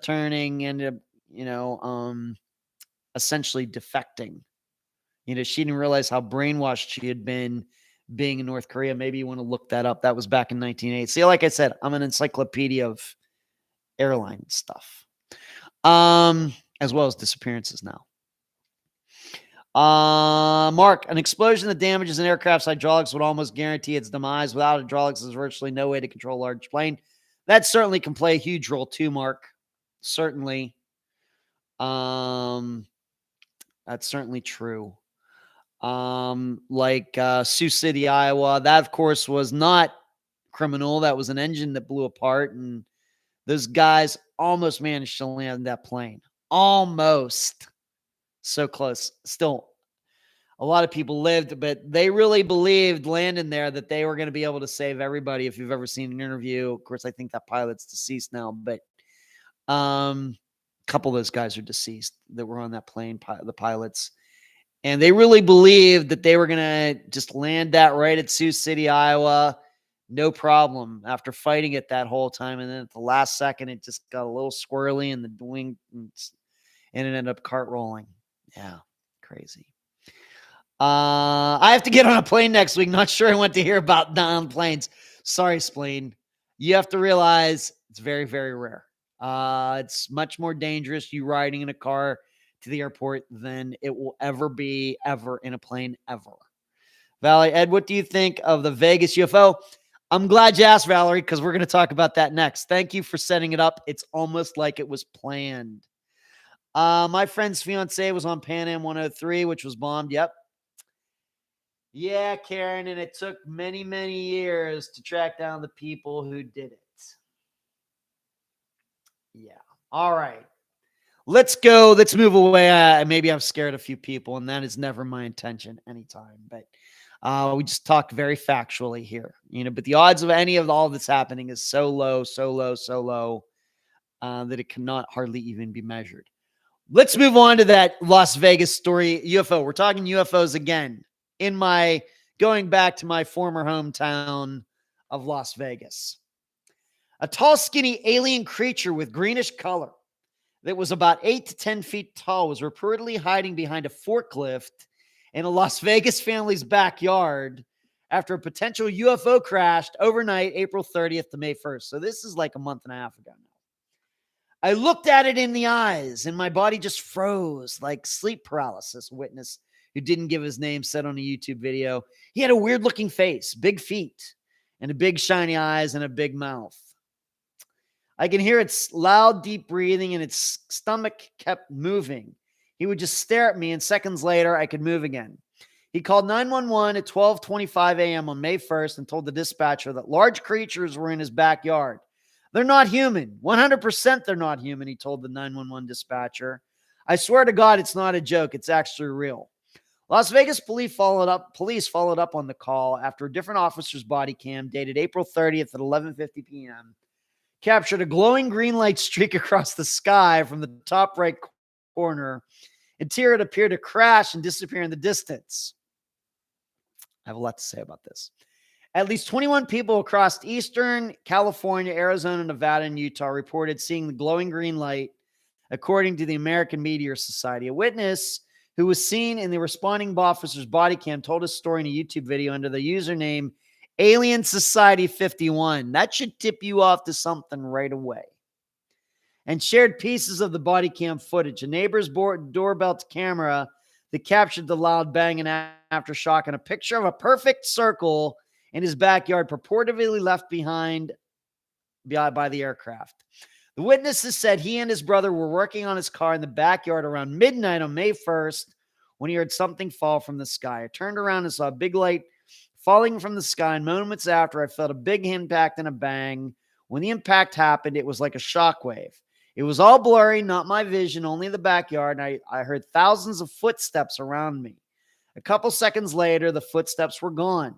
essentially defecting. She didn't realize how brainwashed she had been being in North Korea. Maybe you want to look that up. That was back in 1980. See, like I said, I'm an encyclopedia of airline stuff, as well as disappearances now. Mark, an explosion that damages an aircraft's hydraulics would almost guarantee its demise. Without hydraulics, there's virtually no way to control a large plane. That certainly can play a huge role too, Mark. Certainly. That's certainly true. Like Sioux City, Iowa, that of course was not criminal. That was an engine that blew apart, and those guys almost managed to land that plane. Almost. So close. Still, a lot of people lived, but they really believed landing there that they were going to be able to save everybody. If you've ever seen an interview, of course, I think that pilot's deceased now, but a couple of those guys are deceased that were on that plane, the pilots. And they really believed that they were going to just land that right at Sioux City, Iowa. No problem. After fighting it that whole time. And then at the last second, it just got a little squirrely in the wing and it ended up cart rolling. Yeah. Crazy. I have to get on a plane next week. Not sure I want to hear about down planes. Sorry, Spleen. You have to realize it's very, very rare. It's much more dangerous you riding in a car to the airport than it will ever be in a plane ever. Valerie, Ed, what do you think of the Vegas UFO? I'm glad you asked, Valerie, because we're going to talk about that next. Thank you for setting it up. It's almost like it was planned. My friend's fiance was on Pan Am 103, which was bombed. Yep. Yeah, Karen, and it took many, many years to track down the people who did it. Yeah. All right. Let's go. Let's move away. Maybe I've scared a few people, and that is never my intention anytime. But we just talk very factually here, But the odds of any of all this happening is so low, that it cannot hardly even be measured. Let's move on to that Las Vegas story. UFO. We're talking UFOs again. Going back to my former hometown of Las Vegas. A tall, skinny alien creature with greenish color that was about 8 to 10 feet tall was reportedly hiding behind a forklift in a Las Vegas family's backyard after a potential UFO crashed overnight, April 30th to May 1st. So this is like a month and a half ago now. I looked at it in the eyes and my body just froze like sleep paralysis, a witness who didn't give his name said on a YouTube video. He had a weird looking face, big feet, and a big shiny eyes and a big mouth. I can hear its loud, deep breathing and its stomach kept moving. He would just stare at me and seconds later I could move again. He called 911 at 12:25 a.m. on May 1st and told the dispatcher that large creatures were in his backyard. They're not human. 100% they're not human, he told the 911 dispatcher. I swear to God, it's not a joke. It's actually real. Las Vegas police followed up on the call after a different officer's body cam dated April 30th at 11:50 p.m. captured a glowing green light streak across the sky from the top right corner until it appeared to crash and disappear in the distance. I have a lot to say about this. At least 21 people across Eastern California, Arizona, Nevada, and Utah reported seeing the glowing green light, according to the American Meteor Society. A witness who was seen in the responding officer's body cam told his story in a YouTube video under the username Alien Society 51. That should tip you off to something right away. And shared pieces of the body cam footage. A neighbor's doorbell camera that captured the loud bang and aftershock, and a picture of a perfect circle in his backyard purportedly left behind by the aircraft. The witnesses said he and his brother were working on his car in the backyard around midnight on May 1st when he heard something fall from the sky. I turned around and saw a big light falling from the sky, and moments after, I felt a big impact and a bang. When the impact happened, it was like a shockwave. It was all blurry, not my vision, only the backyard, and I heard thousands of footsteps around me. A couple seconds later, the footsteps were gone.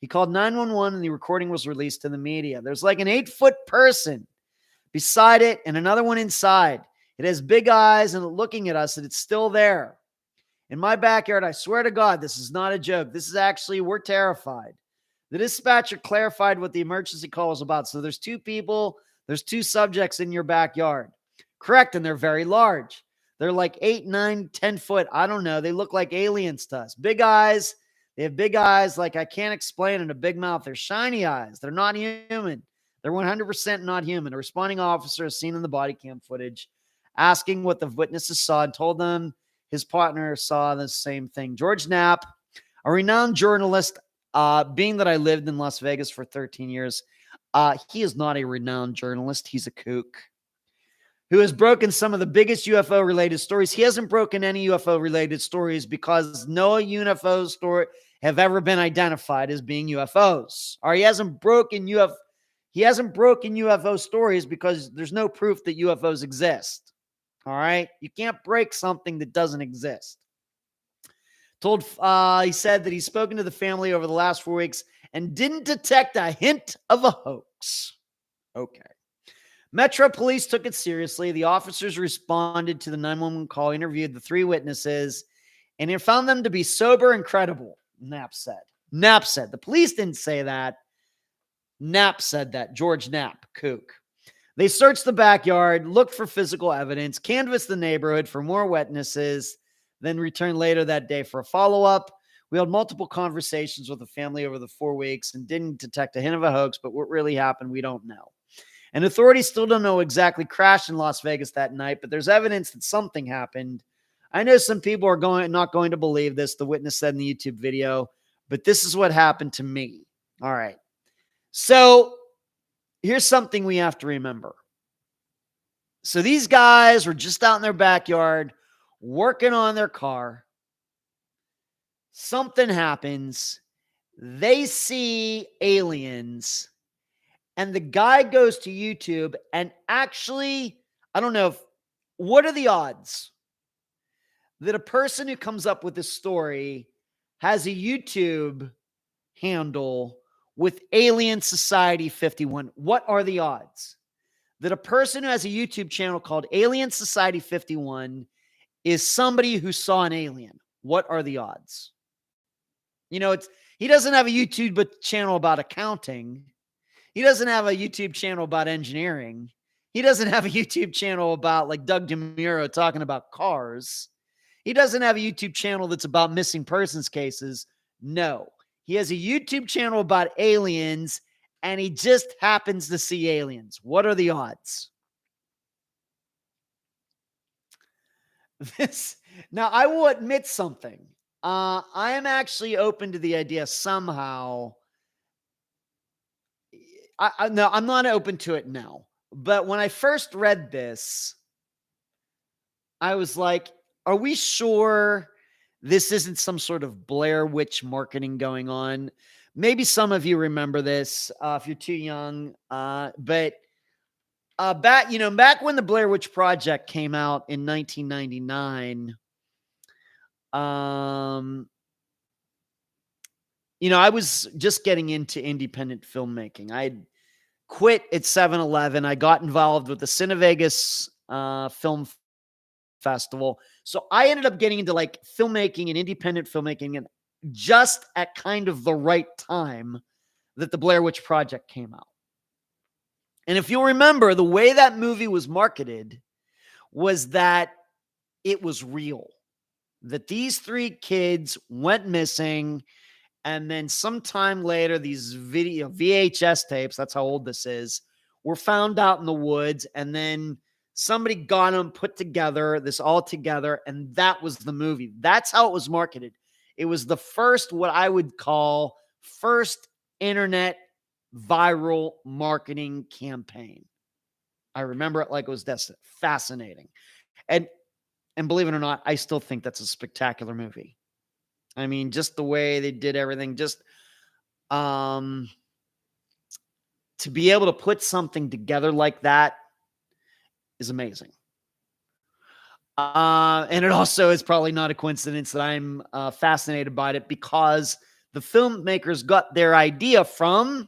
He called 911 and the recording was released to the media. There's like an 8-foot person beside it and another one inside. It has big eyes and looking at us, and it's still there. In my backyard, I swear to God, this is not a joke. This is actually, we're terrified. The dispatcher clarified what the emergency call was about. So there's 2 people, there's 2 subjects in your backyard. Correct, and they're very large. They're like 8, 9, 10 foot. I don't know. They look like aliens to us. Big eyes. They have big eyes like I can't explain, and a big mouth. They're shiny eyes. They're not human. They're 100% not human. A responding officer is seen in the body cam footage asking what the witnesses saw and told them his partner saw the same thing. George Knapp, a renowned journalist, being that I lived in Las Vegas for 13 years, he is not a renowned journalist. He's a kook who has broken some of the biggest UFO-related stories. He hasn't broken any UFO-related stories because no UFO story have ever been identified as being UFOs. Or he hasn't broken UFO stories because there's no proof that UFOs exist. All right? You can't break something that doesn't exist. He said that he's spoken to the family over the last 4 weeks and didn't detect a hint of a hoax. Okay. Metro Police took it seriously. The officers responded to the 911 call, interviewed the 3 witnesses, and it found them to be sober and credible, Knapp said. Knapp said. The police didn't say that. Knapp said that. George Knapp, kook. They searched the backyard, looked for physical evidence, canvassed the neighborhood for more witnesses, then returned later that day for a follow-up. We held multiple conversations with the family over the 4 weeks and didn't detect a hint of a hoax, but what really happened, we don't know. And authorities still don't know exactly crashed in Las Vegas that night, but there's evidence that something happened. I know some people are not going to believe this, the witness said in the YouTube video, but this is what happened to me. All right. So here's something we have to remember. So these guys were just out in their backyard working on their car. Something happens. They see aliens. And the guy goes to YouTube and actually, I don't know, what are the odds that a person who comes up with this story has a YouTube handle with Alien Society 51? What are the odds that a person who has a YouTube channel called Alien Society 51 is somebody who saw an alien? What are the odds? You know, he doesn't have a YouTube channel about accounting. He doesn't have a YouTube channel about engineering. He doesn't have a YouTube channel about like Doug DeMuro talking about cars. He doesn't have a YouTube channel that's about missing persons cases. No, he has a YouTube channel about aliens, and he just happens to see aliens. What are the odds? This now, I will admit something. I am actually open to the idea somehow. No, I'm not open to it now. But when I first read this, I was like, are we sure this isn't some sort of Blair Witch marketing going on? Maybe some of you remember this if you're too young. But back when the Blair Witch Project came out in 1999, I was just getting into independent filmmaking. I had quit at 7-Eleven. I got involved with the Cinevegas Film Festival. So I ended up getting into like filmmaking and independent filmmaking, and just at kind of the right time that the Blair Witch Project came out. And if you'll remember, the way that movie was marketed was that it was real, that these 3 kids went missing. And then sometime later, these video VHS tapes, that's how old this is, were found out in the woods. And then somebody got them put together, this all together. And that was the movie. That's how it was marketed. It was the first, what I would call first internet viral marketing campaign. I remember it like it was fascinating. And believe it or not, I still think that's a spectacular movie. I mean, just the way they did everything, just to be able to put something together like that is amazing. And it also is probably not a coincidence that I'm fascinated by it, because the filmmakers got their idea from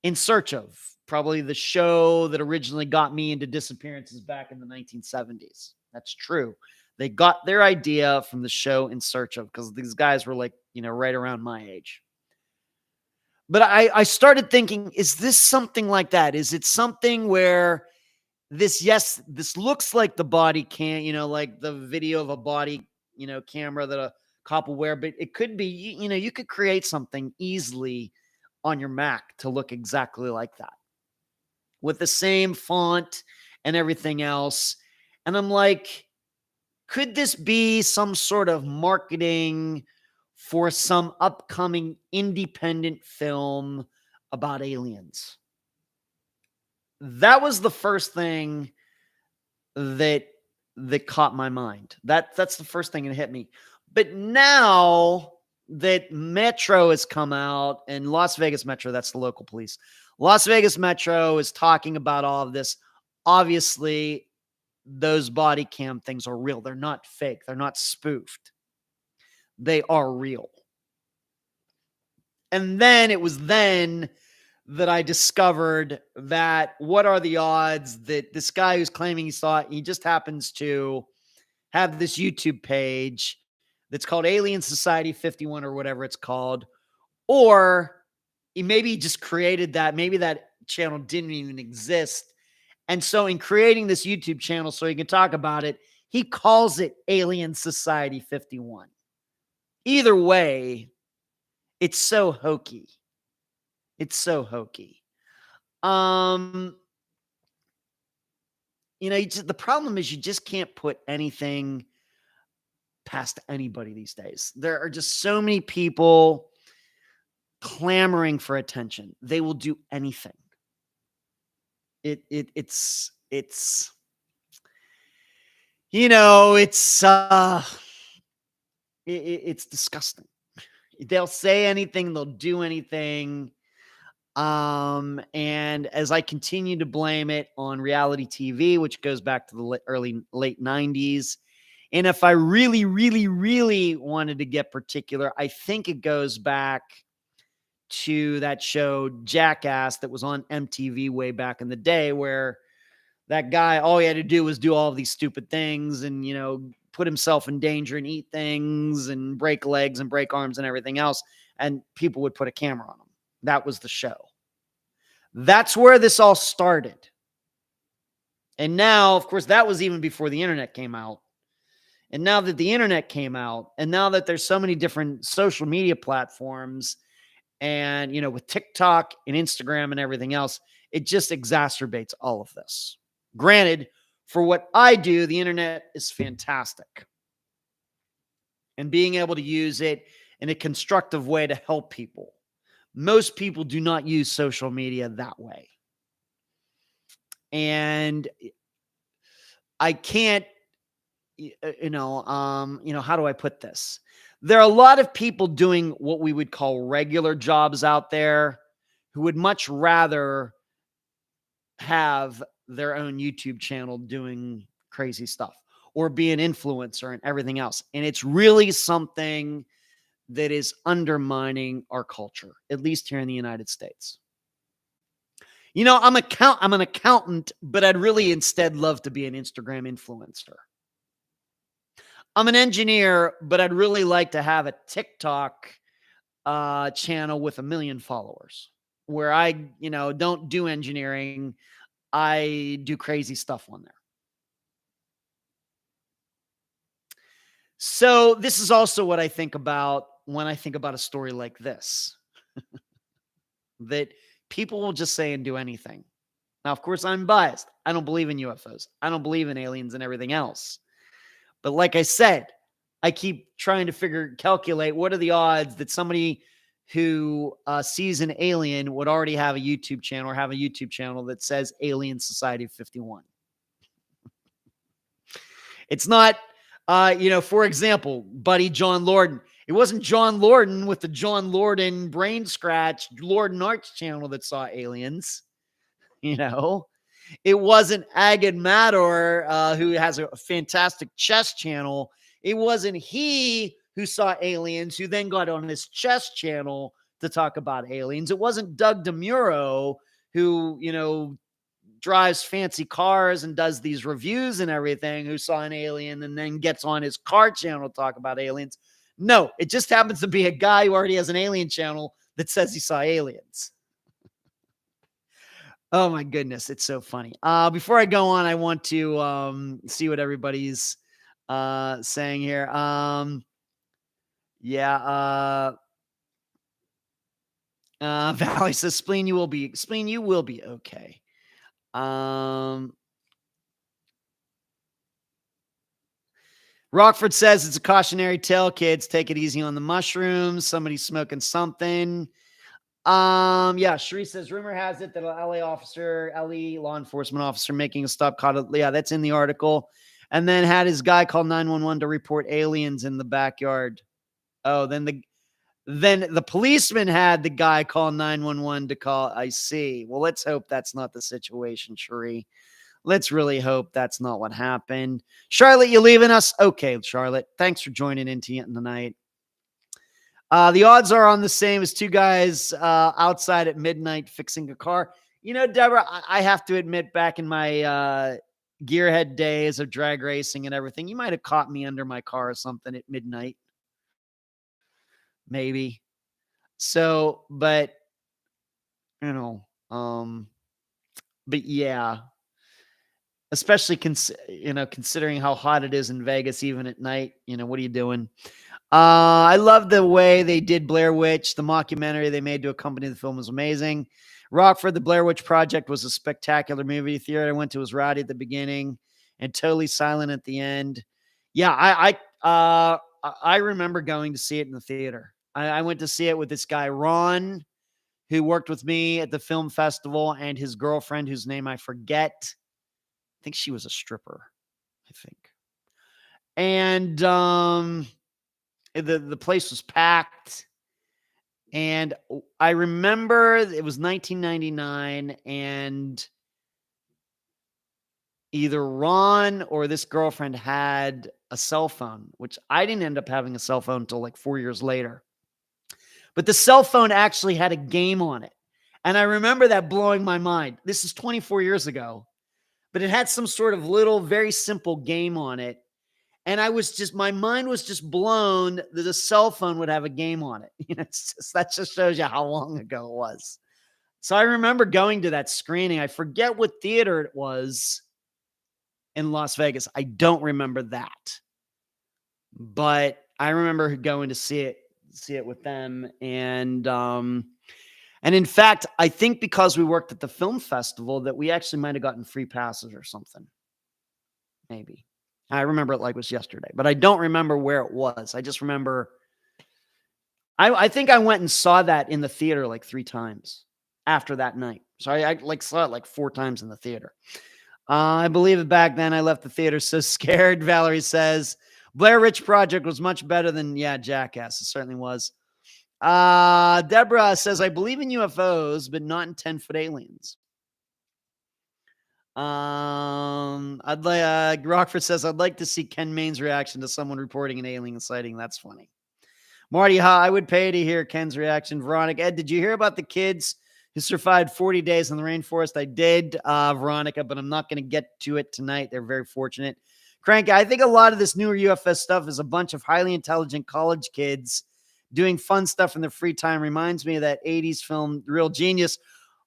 In Search Of, probably the show that originally got me into disappearances back in the 1970s. That's true. They got their idea from the show In Search Of, because these guys were like, right around my age. But I started thinking, is this something like that? Is it something where this looks like the body cam, like the video of a body, camera that a cop will wear, but it could be, you could create something easily on your Mac to look exactly like that with the same font and everything else. And I'm like, could this be some sort of marketing for some upcoming independent film about aliens? That was the first thing that caught my mind. That's the first thing that hit me. But now that Metro has come out, and Las Vegas Metro, that's the local police, Las Vegas Metro is talking about all of this. Obviously, those body cam things are real. They're not fake. They're not spoofed. They are real. And then it was then that I discovered that what are the odds that this guy who's claiming he just happens to have this YouTube page that's called Alien Society 51 or whatever it's called, or maybe he just created that. Maybe that channel didn't even exist. And so in creating this YouTube channel so he can talk about it, he calls it Alien Society 51. Either way, it's so hokey. It's so hokey. The problem is you just can't put anything past anybody these days. There are just so many people clamoring for attention. They will do anything. It's disgusting. They'll say anything, they'll do anything. And as I continue to blame it on reality TV, which goes back to the late 90s, and if I really, really, really wanted to get particular, I think it goes back to that show Jackass that was on MTV way back in the day, where that guy, all he had to do was do all of these stupid things and, put himself in danger and eat things and break legs and break arms and everything else. And people would put a camera on him. That was the show. That's where this all started. And now, of course, that was even before the internet came out. And now that the internet came out, and now that there's so many different social media platforms, and, with TikTok and Instagram and everything else, it just exacerbates all of this. Granted, for what I do, the internet is fantastic. And being able to use it in a constructive way to help people. Most people do not use social media that way. And I can't, how do I put this? There are a lot of people doing what we would call regular jobs out there who would much rather have their own YouTube channel doing crazy stuff or be an influencer and everything else. And it's really something that is undermining our culture, at least here in the United States. I'm an accountant, but I'd really instead love to be an Instagram influencer. I'm an engineer, but I'd really like to have a TikTok channel with 1 million followers where I, don't do engineering. I do crazy stuff on there. So this is also what I think about when I think about a story like this, that people will just say and do anything. Now, of course, I'm biased. I don't believe in UFOs. I don't believe in aliens and everything else. But like I said, I keep trying to calculate what are the odds that somebody who sees an alien would already have a YouTube channel or have a YouTube channel that says Alien Society of 51. It's not, for example, buddy John Lorden. It wasn't John Lorden with the John Lorden brain scratch Lorden Arts channel that saw aliens. It wasn't Agad Mador, who has a fantastic chess channel. It wasn't he who saw aliens, who then got on his chess channel to talk about aliens. It wasn't Doug DeMuro, who, drives fancy cars and does these reviews and everything, who saw an alien and then gets on his car channel to talk about aliens. No, it just happens to be a guy who already has an alien channel that says he saw aliens. Oh my goodness, it's so funny. Before I go on, I want to see what everybody's saying here. Valley says, Spleen, you will be okay. Rockford says it's a cautionary tale, kids. Take it easy on the mushrooms. Somebody's smoking something. Sheree says, rumor has it that an LA law enforcement officer making a stop caught it. Yeah, that's in the article. And then had his guy call 911 to report aliens in the backyard. Oh, then the policeman had the guy call 911 to call. I see. Well, let's hope that's not the situation, Sheree. Let's really hope that's not what happened. Charlotte, you leaving us? Okay, Charlotte. Thanks for joining in tonight. The odds are on the same as two guys outside at midnight fixing a car. Deborah, I have to admit, back in my gearhead days of drag racing and everything, you might have caught me under my car or something at midnight. Maybe. So, but yeah. Especially, considering how hot it is in Vegas, even at night, what are you doing? I love the way they did Blair Witch. The mockumentary they made to accompany the film was amazing. Rockford, the Blair Witch Project was a spectacular movie. The theater I went to was rowdy at the beginning and totally silent at the end. Yeah, I remember going to see it in the theater. I went to see it with this guy, Ron, who worked with me at the film festival, and his girlfriend, whose name I forget. I think she was a stripper, I think. And the place was packed. And I remember it was 1999, and either Ron or this girlfriend had a cell phone, which I didn't end up having a cell phone until like 4 years later. But the cell phone actually had a game on it. And I remember that blowing my mind. This is 24 years ago. But it had some sort of little, very simple game on it. And my mind was just blown that a cell phone would have a game on it. That just shows you how long ago it was. So I remember going to that screening. I forget what theater it was in Las Vegas. I don't remember that. but I remember going to see it with them. And in fact, I think because we worked at the film festival that we actually might have gotten free passes or something. Maybe. I remember it like it was yesterday, but I don't remember where it was. I just remember I think I went and saw that in the theater like 3 times after that night. So I like saw it like 4 times in the theater. I believe it back then I left the theater so scared. Valerie says Blair Witch Project was much better than Jackass. It certainly was. Deborah says I believe in UFOs, but not in 10-foot aliens. Rockford says I'd like to see Ken Main's reaction to someone reporting an alien sighting. That's funny. Marty, I would pay to hear Ken's reaction. Veronica, Ed, did you hear about the kids who survived 40 days in the rainforest? I did, Veronica, but I'm not going to get to it tonight. They're very fortunate. Cranky, I think a lot of this newer UFS stuff is a bunch of highly intelligent college kids doing fun stuff in their free time. Reminds me of that 80s film, Real Genius.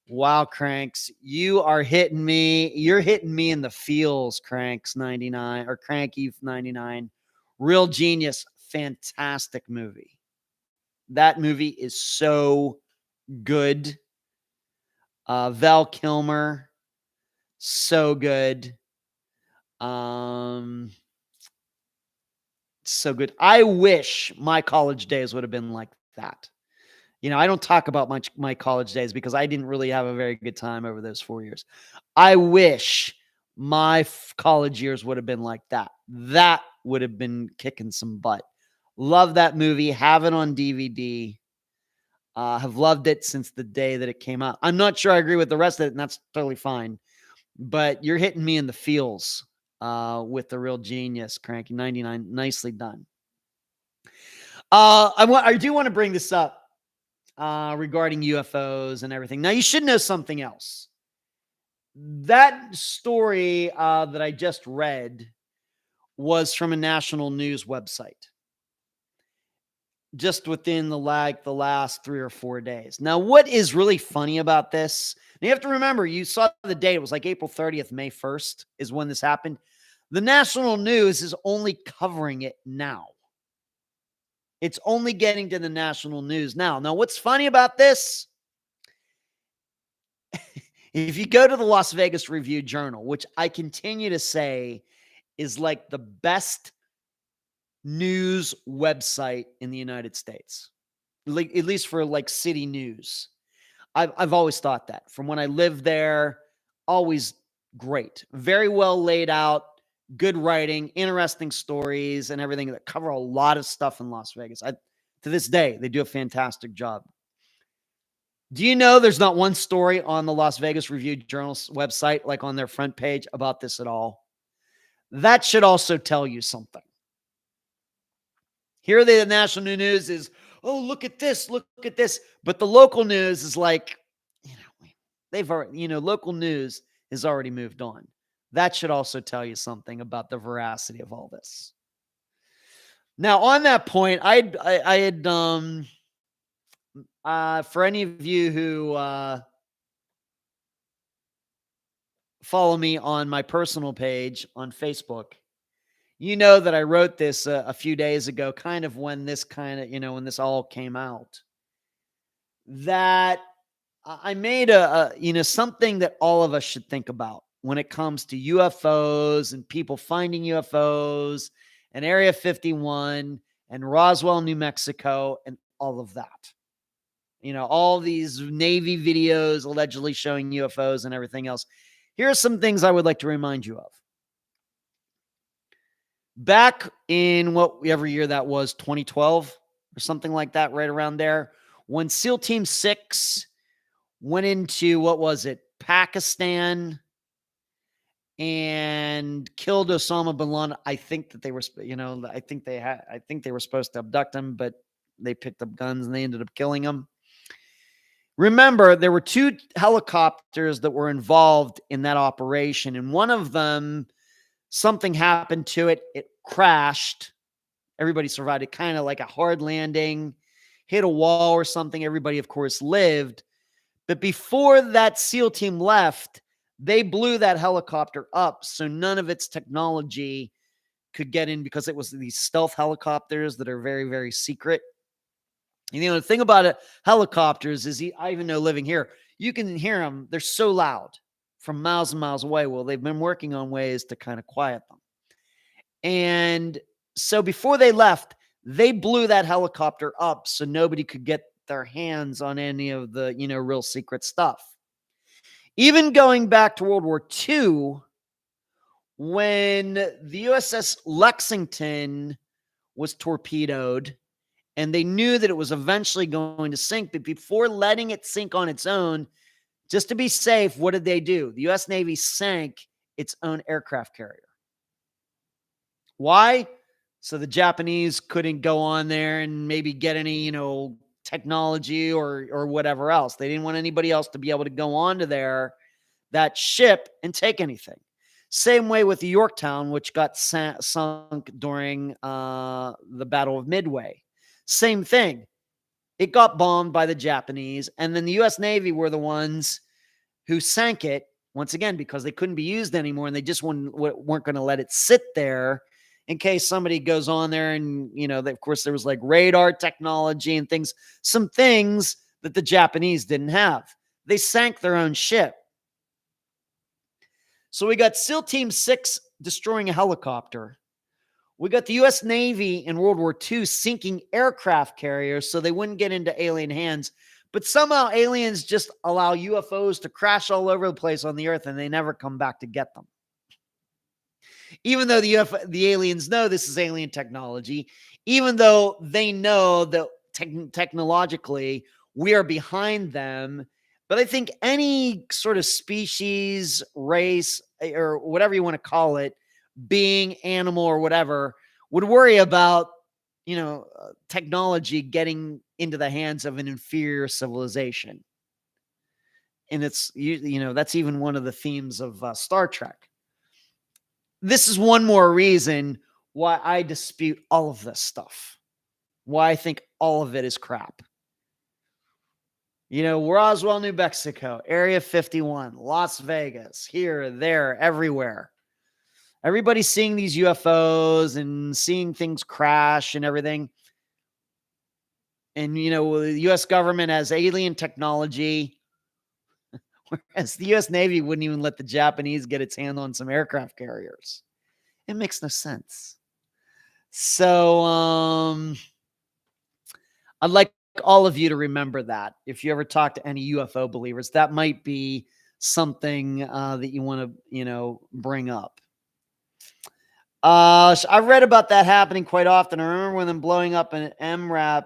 Wow, Cranks, you are hitting me. You're hitting me in the feels, Cranks 99 or Cranky 99. Real Genius, fantastic movie. That movie is so good. Val Kilmer, so good. So good. I wish my college days would have been like that. I don't talk about my college days because I didn't really have a very good time over those 4 years. I wish my college years would have been like that. That would have been kicking some butt. Love that movie. Have it on DVD. Have loved it since the day that it came out. I'm not sure I agree with the rest of it, and that's totally fine. But you're hitting me in the feels with the Real Genius, Cranky 99. Nicely done. I do want to bring this up regarding UFOs and everything. Now, you should know something else. That story that I just read was from a national news website. Just within the last 3 or 4 days. Now, what is really funny about this? Now, you have to remember, you saw the date. It was like April 30th, May 1st is when this happened. The national news is only covering it now. It's only getting to the national news now. Now, what's funny about this? If you go to the Las Vegas Review-Journal, which I continue to say is like the best news website in the United States, like at least for like city news. I've always thought that from when I lived there. Always great, very well laid out, good writing, interesting stories, and everything that cover a lot of stuff in Las Vegas. To this day, they do a fantastic job. Do you know there's not one story on the Las Vegas Review-Journal's website, like on their front page, about this at all? That should also tell you something. Here, the national news is, oh, look at this. But the local news is like, they've already, local news has already moved on. That should also tell you something about the veracity of all this. Now, on that point, I had, for any of you who follow me on my personal page on Facebook, you know that I wrote this a few days ago, kind of when this when this all came out, that I made something that all of us should think about when it comes to UFOs and people finding UFOs and Area 51 and Roswell, New Mexico, and all of that. All these Navy videos allegedly showing UFOs and everything else. Here are some things I would like to remind you of. Back in whatever year that was, 2012 or something like that, right around there, when SEAL Team 6 went into, Pakistan and killed Osama bin Laden. I think that they were, I think they were supposed to abduct him, but they picked up guns and they ended up killing him. Remember, there were 2 helicopters that were involved in that operation, and one of them, something happened to it. It crashed. Everybody survived. It kind of like a hard landing, hit a wall or something. Everybody, of course, lived. But before that SEAL team left, they blew that helicopter up. So none of its technology could get in because it was these stealth helicopters that are very, very secret. And, the thing about it, helicopters is, I even know living here, you can hear them. They're so loud from miles and miles away. Well, they've been working on ways to kind of quiet them. And so before they left, they blew that helicopter up so nobody could get their hands on any of the, real secret stuff. Even going back to World War II, when the USS Lexington was torpedoed and they knew that it was eventually going to sink, but before letting it sink on its own, just to be safe, what did they do? The US Navy sank its own aircraft carrier. Why? So the Japanese couldn't go on there and maybe get any, technology or whatever else. They didn't want anybody else to be able to go onto that ship and take anything. Same way with the Yorktown, which got sunk during the Battle of Midway. Same thing. It got bombed by the Japanese, and then the U.S. Navy were the ones who sank it, once again, because they couldn't be used anymore, and they just weren't going to let it sit there in case somebody goes on there. And, of course, there was like radar technology and things, some things that the Japanese didn't have. They sank their own ship. So we got SEAL Team 6 destroying a helicopter. We got the U.S. Navy in World War II sinking aircraft carriers so they wouldn't get into alien hands. But somehow aliens just allow UFOs to crash all over the place on the earth and they never come back to get them. Even though the aliens know this is alien technology, even though they know that technologically we are behind them. But I think any sort of species, race, or whatever you want to call it, being, animal, or whatever, would worry about, technology getting into the hands of an inferior civilization. And it's, that's even one of the themes of Star Trek. This is one more reason why I dispute all of this stuff. Why I think all of it is crap. Roswell, New Mexico, Area 51, Las Vegas, here, there, everywhere. Everybody's seeing these UFOs and seeing things crash and everything. And, the U.S. government has alien technology, whereas the U.S. Navy wouldn't even let the Japanese get its hand on some aircraft carriers. It makes no sense. So, I'd like all of you to remember that. If you ever talk to any UFO believers, that might be something that you want to, bring up. I've read about that happening quite often. I remember when them blowing up an MRAP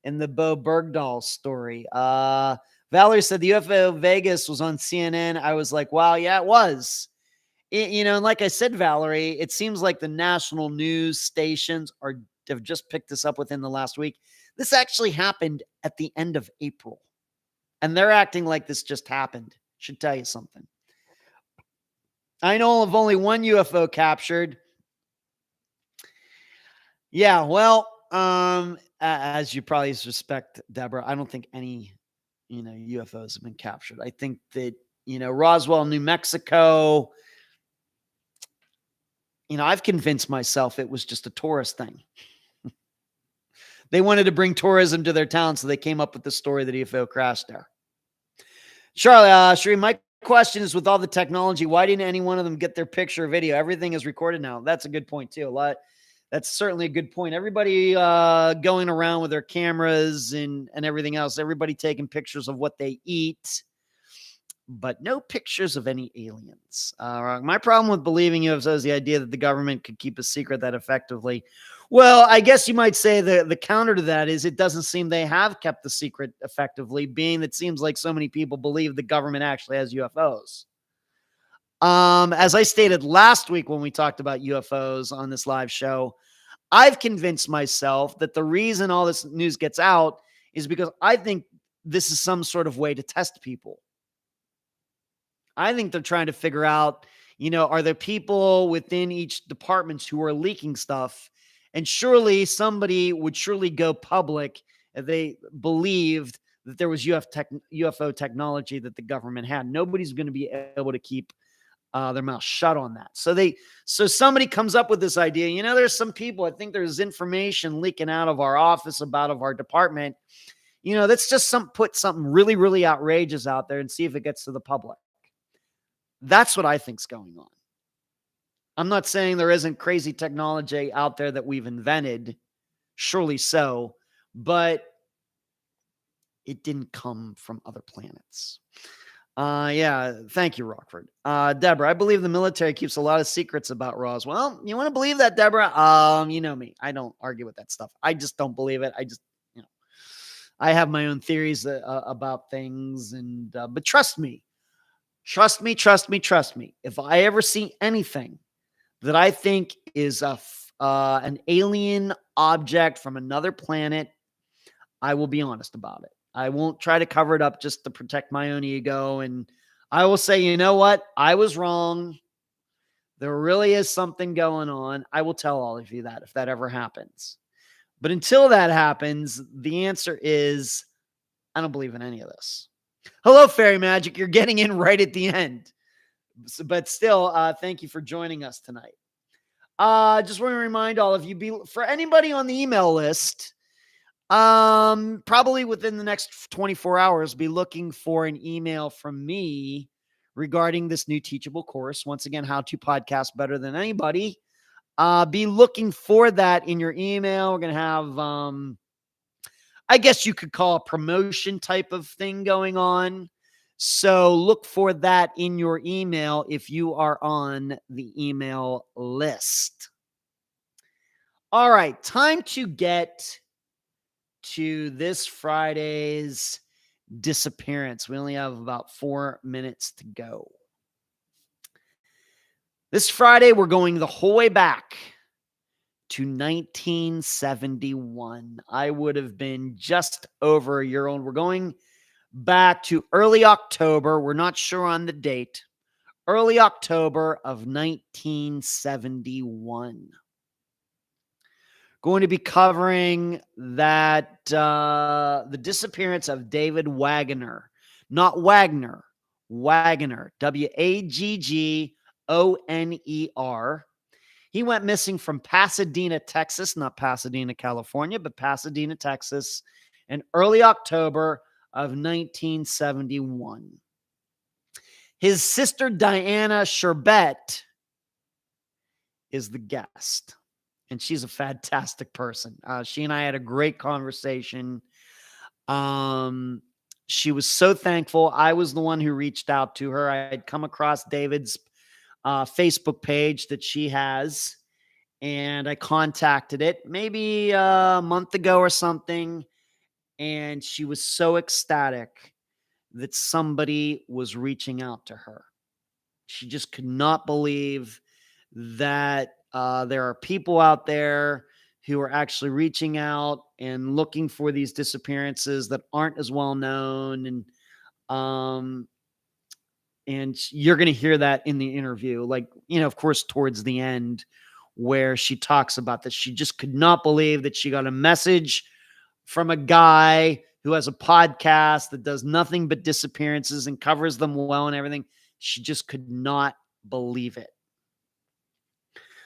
in the Bo Bergdahl story. Valerie said the UFO Vegas was on CNN. I was like, wow, yeah, it was. And like I said, Valerie, it seems like the national news stations have just picked this up within the last week. This actually happened at the end of April. And they're acting like this just happened. Should tell you something. I know of only one UFO captured. Yeah, well, as you probably suspect, Deborah, I don't think any, UFOs have been captured. I think that, Roswell, New Mexico, I've convinced myself it was just a tourist thing. They wanted to bring tourism to their town, so they came up with the story that UFO crashed there. Charlie, Sheree, my question is, with all the technology, why didn't any one of them get their picture or video? Everything is recorded now. That's a good point, too. That's certainly a good point. Everybody going around with their cameras and everything else, everybody taking pictures of what they eat, but no pictures of any aliens. My problem with believing UFOs is the idea that the government could keep a secret that effectively. Well, I guess you might say the counter to that is it doesn't seem they have kept the secret effectively, being that it seems like so many people believe the government actually has UFOs. As I stated last week when we talked about UFOs on this live show, I've convinced myself that the reason all this news gets out is because I think this is some sort of way to test people. I think they're trying to figure out, are there people within each department who are leaking stuff? And surely somebody would go public if they believed that there was UFO technology that the government had. Nobody's going to be able to keep their mouth shut on that. So somebody comes up with this idea. There's some people, I think there's information leaking out of our office of our department. Let's just put something really, really outrageous out there and see if it gets to the public. That's what I think's going on. I'm not saying there isn't crazy technology out there that we've invented. Surely so, but it didn't come from other planets. Yeah, thank you, Rockford. Deborah, I believe the military keeps a lot of secrets about Roswell. You want to believe that, Deborah? You know me. I don't argue with that stuff. I just don't believe it. I have my own theories about things, but trust me. If I ever see anything that I think is an alien object from another planet, I will be honest about it. I won't try to cover it up just to protect my own ego. And I will say, you know what? I was wrong. There really is something going on. I will tell all of you that if that ever happens. But until that happens, the answer is I don't believe in any of this. Hello, Fairy Magic. You're getting in right at the end. But still, thank you for joining us tonight. Just want to remind all of you, for anybody on the email list, probably within the next 24 hours, be looking for an email from me regarding this new teachable course. Once again, how to podcast better than anybody. Be looking for that in your email. We're going to have, I guess you could call a promotion type of thing going on. So look for that in your email if you are on the email list. All right, time to get to this Friday's disappearance. We only have about 4 minutes to go. This Friday, we're going the whole way back to 1971. I would have been just over a year old. We're going back to early October. We're not sure on the date. Early October of 1971. Going to be covering that the disappearance of David Waggoner. Not Wagner. Waggoner. Waggoner. He went missing from Pasadena, Texas. Not Pasadena, California, but Pasadena, Texas, in early October of 1971. His sister, Diana Sherbet, is the guest. And she's a fantastic person. She and I had a great conversation. She was so thankful. I was the one who reached out to her. I had come across David's Facebook page that she has, and I contacted it maybe a month ago or something. And she was so ecstatic that somebody was reaching out to her. She just could not believe that there are people out there who are actually reaching out and looking for these disappearances that aren't as well known. And you're going to hear that in the interview. Of course, towards the end where she talks about this, she just could not believe that she got a message from a guy who has a podcast that does nothing but disappearances and covers them well and everything. She just could not believe it.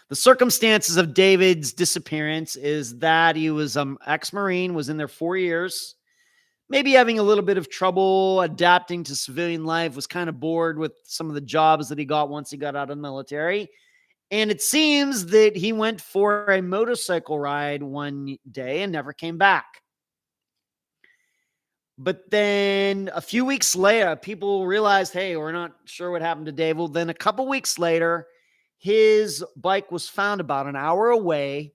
The circumstances of David's disappearance is that he was ex-Marine, was in there 4 years, maybe having a little bit of trouble adapting to civilian life, was kind of bored with some of the jobs that he got once he got out of the military. And it seems that he went for a motorcycle ride one day and never came back. But then a few weeks later, people realized, hey, we're not sure what happened to Dave. Well, then a couple weeks later, his bike was found about an hour away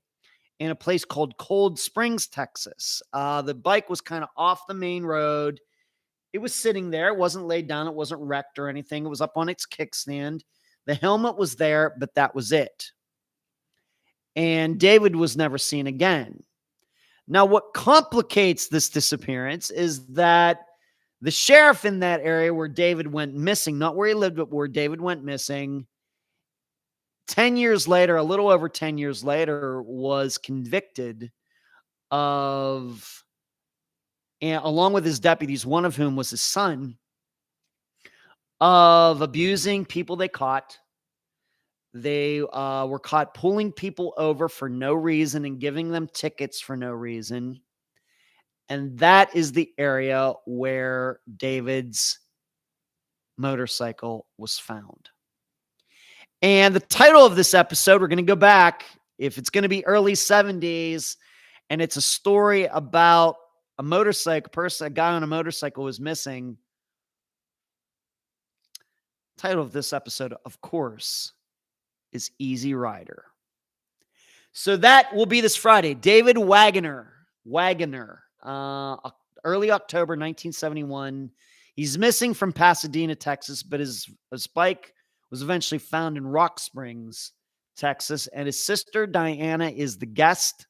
in a place called Cold Springs, Texas. The bike was kind of off the main road. It was sitting there. It wasn't laid down. It wasn't wrecked or anything. It was up on its kickstand. The helmet was there, but that was it. And David was never seen again. Now, what complicates this disappearance is that the sheriff in that area where David went missing, not where he lived, but where David went missing, 10 years later, a little over 10 years later, was convicted of, and along with his deputies, one of whom was his son, of abusing people they caught. They were caught pulling people over for no reason and giving them tickets for no reason. And that is the area where David's motorcycle was found. And the title of this episode, we're going to go back, if it's going to be early 70s, and it's a story about a motorcycle person, a guy on a motorcycle was missing. Title of this episode, of course, is Easy Rider. So that will be this Friday. David Wagoner, early October 1971. He's missing from Pasadena, Texas, but his bike was eventually found in Rock Springs, Texas, and his sister Diana is the guest.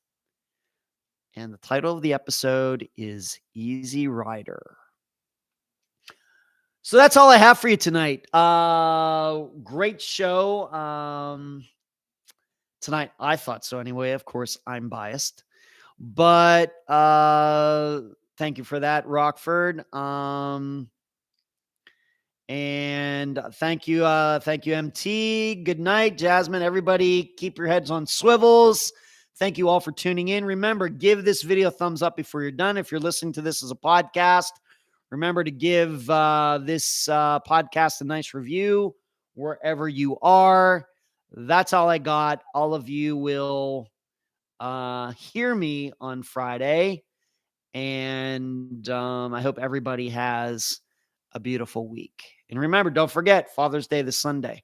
And the title of the episode is Easy Rider. So that's all I have for you tonight. Great show. Tonight, I thought so anyway. Of course, I'm biased. But thank you for that, Rockford. And thank you, MT. Good night, Jasmine. Everybody, keep your heads on swivels. Thank you all for tuning in. Remember, give this video a thumbs up before you're done. If you're listening to this as a podcast, remember to give this podcast a nice review wherever you are. That's all I got. All of you will hear me on Friday. And I hope everybody has a beautiful week. And remember, don't forget, Father's Day this Sunday.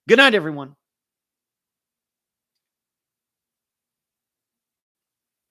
Good night, everyone.